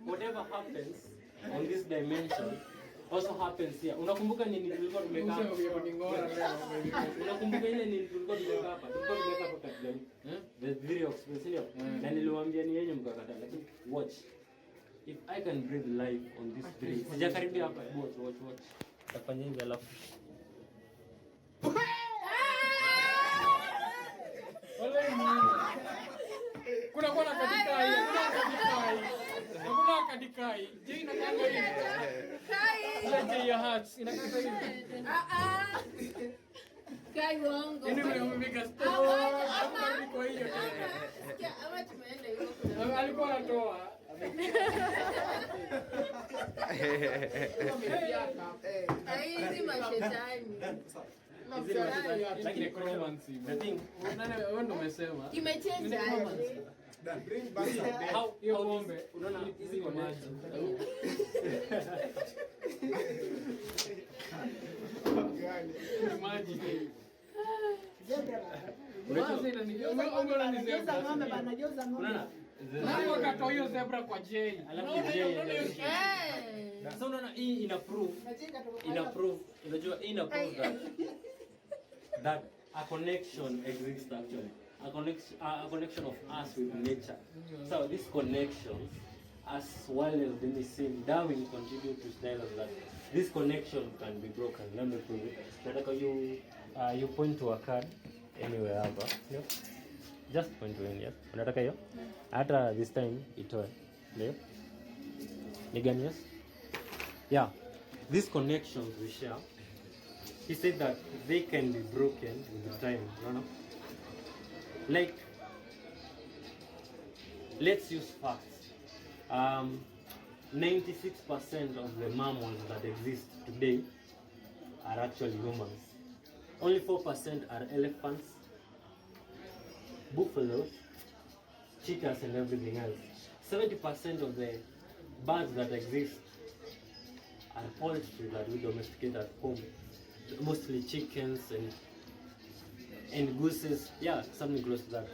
S12: Whatever happens on this dimension also happens here. Unakumbuka nini tulikuwa tumekaa hapa? Unakumbuka ile nini tulikuwa tumekaa hapa? Tulikuwa tumekaa hapa katika the video experience. Na niliwaambia ni yeye mkakataa, lakini watch. If I can breathe life on this tree. Sijakaribia hapa. Watch. Tafanya hivi alafu.
S14: Kuna kwa kadikai. Hakuna kadikai. Je, inakanga hivi? Kai. Ile ya hearts inakanga hivi.
S15: Kai wangu.
S14: Ini umemega store. Hapo iko hiyo.
S15: Ama tumeenda hiyo.
S14: Alikuwa anatoa.
S15: Hizi mashetani.
S14: Lakini necromancy. The thing. Wewe ndo umesema.
S15: Kimechenja aje?
S14: Bring back hiyo pombe. Unaona hizi kwa maji. Maji. Wakatoa hiyo zebra kwa Jay.
S12: So unaona hii ina prove, unajua hii ina prove that a connection exists actually. A connection of us with nature. So this connection, as well as in the same, Darwin contribute to tell us that this connection can be broken. Let me prove it. Nataka you point to a card anywhere hapa. Ndio. Just point to any. Unataka hiyo? Hata this time itoe. Ndio. Ni gani yes? Yeah. These connections we share. He said that they can be broken with time. No. Like, let's use facts. 96% of the mammals that exist today are actually humans. Only 4% are elephants, buffaloes, cheetahs, and everything else. 70% of the birds that exist are poultry that we domesticate at home. Mostly chickens and gooses, yeah, something close to that.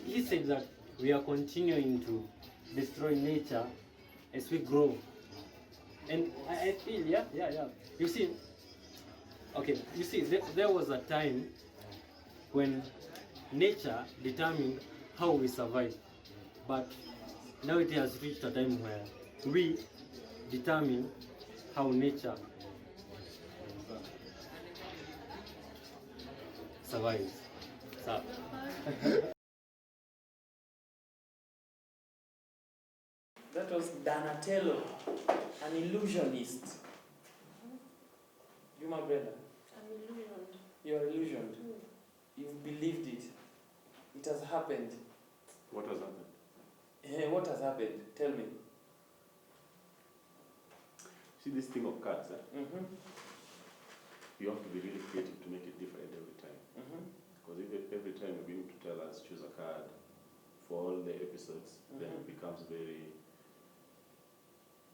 S12: He said that we are continuing to destroy nature as we grow. And I feel, yeah. You see, there was a time when nature determined how we survive. But now it has reached a time where we determine how nature survives. So.
S1: That was Donatello, an illusionist. You, my brother?
S2: I'm illusioned.
S1: You're illusioned. You've believed it. It has happened.
S4: What has happened?
S1: What has happened? Tell me.
S4: See this thing of cards,
S1: Mm-hmm.
S4: You have to be really creative to make it different every time.
S1: Mm-hmm.
S4: Because every time you're going to tell us choose a card for all the episodes, then it becomes very...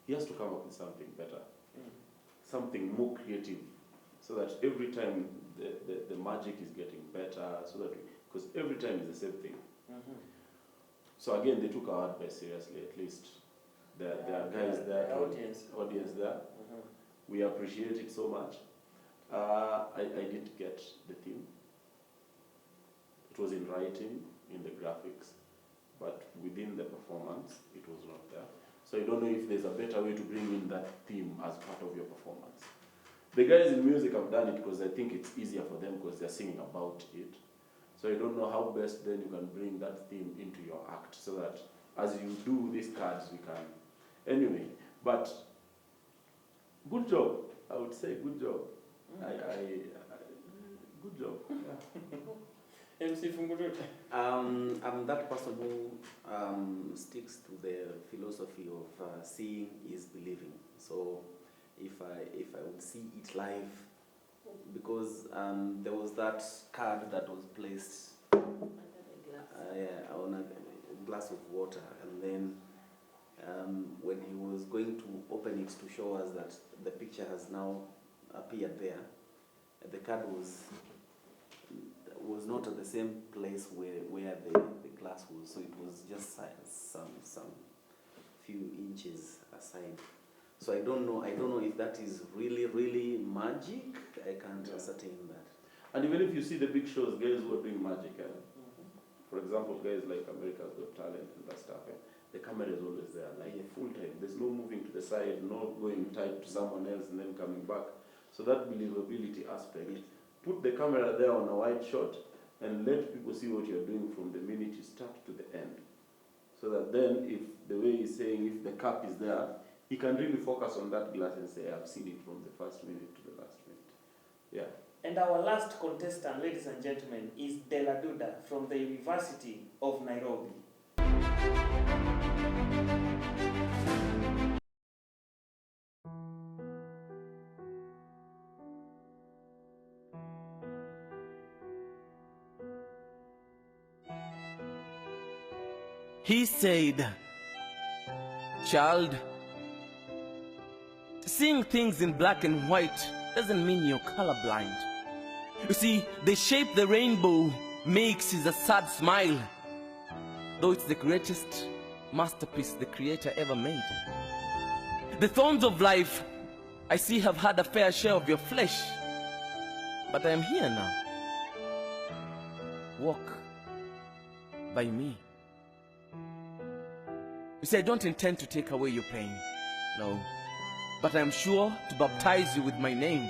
S4: He has to come up with something better, something more creative, so that every time the magic is getting better, so that because every time is the same thing. So again, they took our advice seriously. At least there are guys there, audience there. We appreciate it so much. I didn't get the theme. It was in writing, in the graphics, but within the performance, it was not there. So I don't know if there's a better way to bring in that theme as part of your performance. The guys in music have done it because I think it's easier for them because they're singing about it. So I don't know how best then you can bring that theme into your act so that as you do these cards, we can. Anyway, but good job. I would say good job. Good job. Yeah.
S1: MC Fungurut.
S3: I'm that person who sticks to the philosophy of seeing is believing. So if I would see it live, because there was that card that was placed on a glass of water, and then when he was going to open it to show us that the picture has now appeared there, the card was not at the same place where the glass was, so it was just some few inches aside. So I don't know if that is really magic. I can't ascertain that.
S4: And even if you see the big shows, guys who are doing magic, for example, guys like America's Got Talent and that stuff, the camera is always there, like full time. There's no moving to the side, no going tight to someone else and then coming back. So that believability aspect, put the camera there on a wide shot and let people see what you're doing from the minute you start to the end. So that then, if the way he's saying, if the cap is there, he can really focus on that glass and say, I've seen it from the first minute to the last minute. Yeah.
S1: And our last contestant, ladies and gentlemen, is Dela Duda from the University of Nairobi.
S16: He said, child, seeing things in black and white doesn't mean you're colorblind. You see, the shape the rainbow makes is a sad smile, though it's the greatest masterpiece the Creator ever made. The thorns of life, I see, have had a fair share of your flesh, but I am here now. Walk by me. You see, I don't intend to take away your pain, no, but I am sure to baptize you with my name.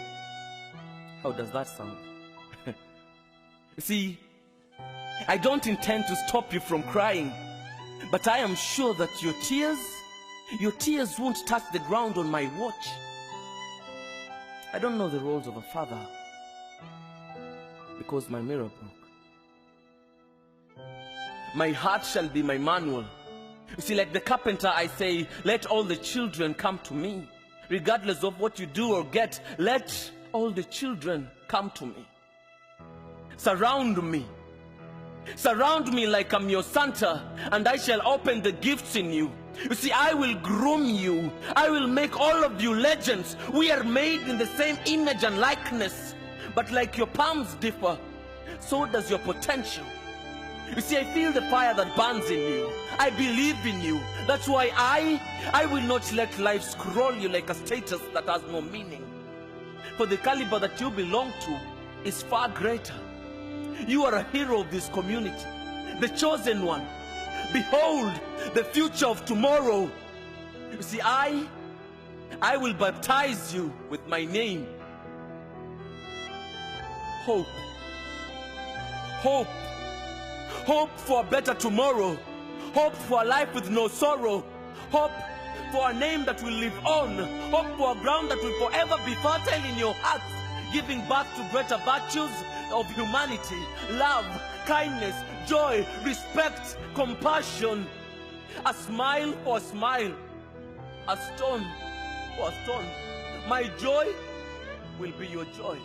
S16: How does that sound? You see, I don't intend to stop you from crying, but I am sure that your tears won't touch the ground on my watch. I don't know the roles of a father because my mirror broke. My heart shall be my manual. You see, like the carpenter, I say, let all the children come to me. Regardless of what you do or get, let all the children come to me. Surround me. Surround me like I'm your Santa, and I shall open the gifts in you. You see, I will groom you. I will make all of you legends. We are made in the same image and likeness. But like your palms differ, so does your potential. You see, I feel the fire that burns in you. I believe in you. That's why I will not let life scroll you like a status that has no meaning. For the caliber that you belong to is far greater. You are a hero of this community, the chosen one. Behold, the future of tomorrow. You see, I will baptize you with my name. Hope. Hope. Hope for a better tomorrow. Hope for a life with no sorrow. Hope for a name that will live on. Hope for a ground that will forever be fertile in your hearts, giving birth to greater virtues of humanity, love, kindness, joy, respect, compassion. A smile for a smile, a stone for a stone. My joy will be your joy.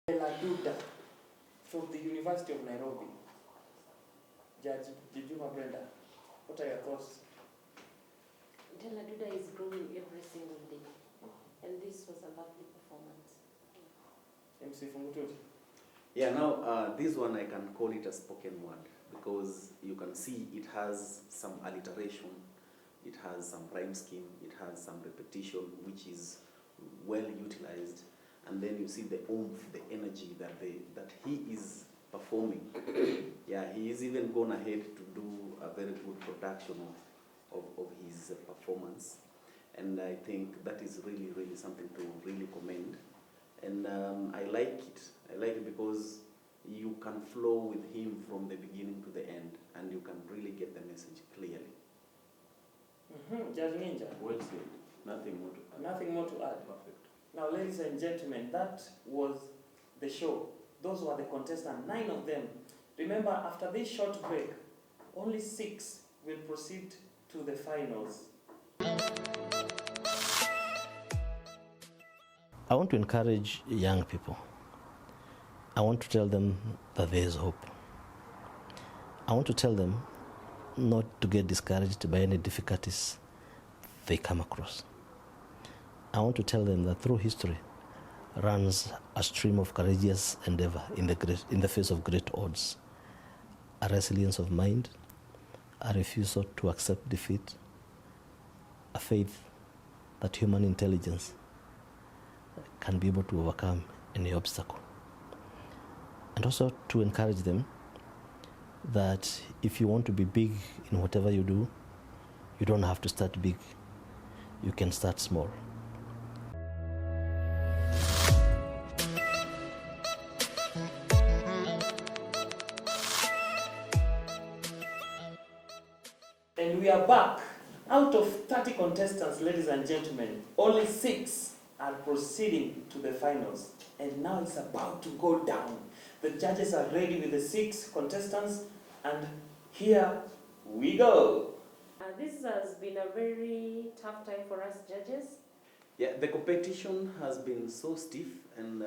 S1: Dela Duda from the University of Nairobi. Judge Jujuma Brenda, what are your thoughts?
S2: Dela Duda is growing every single day, and this was a lovely performance.
S1: MC Fungututi.
S3: Yeah, now this one I can call it a spoken word because you can see it has some alliteration, it has some rhyme scheme, it has some repetition which is well utilized. and then you see the oomph, the energy that he is performing. Yeah, he is even gone ahead to do a very good production of his performance, and I think that is really, really something to really commend. And I like it. I like it because you can flow with him from the beginning to the end, and you can really get the message clearly.
S1: Judge Ninja.
S4: Well said. Nothing more to add.
S1: Nothing more to add.
S4: Perfect.
S1: Now, ladies and gentlemen, that was the show. Those were the contestants, 9 of them. Remember, after this short break, only 6 will proceed to the finals.
S17: I want to encourage young people. I want to tell them that there is hope. I want to tell them not to get discouraged by any difficulties they come across. I want to tell them that through history runs a stream of courageous endeavor in the face of great odds, a resilience of mind, a refusal to accept defeat, a faith that human intelligence can be able to overcome any obstacle. And also to encourage them that if you want to be big in whatever you do, you don't have to start big. You can start small.
S1: And we are back. Out of 30 contestants, ladies and gentlemen, only 6 are proceeding to the finals. And now it's about to go down. The judges are ready with the 6 contestants, and here we go.
S2: This has been a very tough time for us judges.
S3: Yeah, the competition has been so stiff, and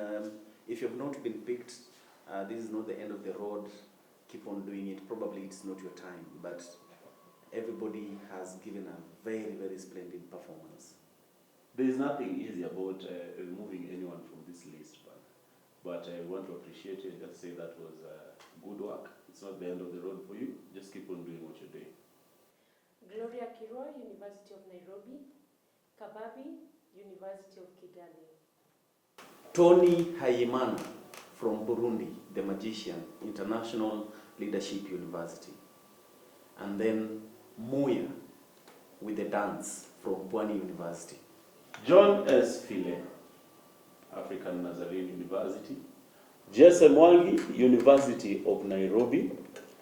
S3: if you have not been picked, this is not the end of the road. Keep on doing it. Probably it's not your time, but everybody has given a very, very splendid performance.
S4: There is nothing easy about removing anyone from this list, but I want to appreciate you and just say that was good work. It's not the end of the road for you. Just keep on doing what you're doing.
S2: Gloria Kirwa, University of Nairobi. Kababi, University of Kigali.
S3: Tony Hayimana from Burundi, the magician, International Leadership University. And then Muya with the dance from Pwani University.
S4: John S. File, African Nazarene University. Jesse Mwangi, University of Nairobi.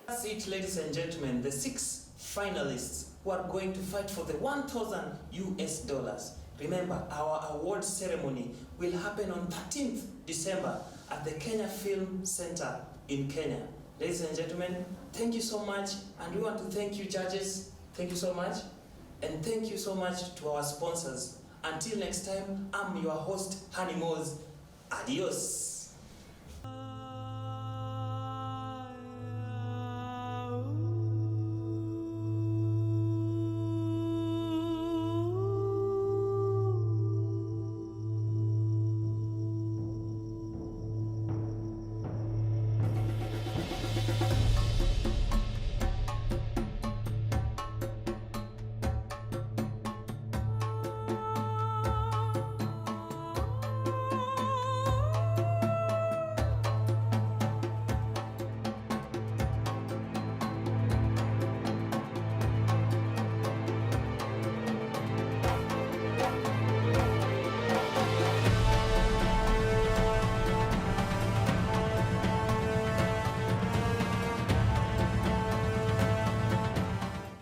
S1: That's it, ladies and gentlemen, the 6 finalists who are going to fight for the $1,000 US. Remember, our award ceremony will happen on 13th December at the Kenya Film Center in Kenya. Ladies and gentlemen, thank you so much, and we want to thank you judges. Thank you so much, and thank you so much to our sponsors. Until next time, I'm your host, Hani Moz. Adios.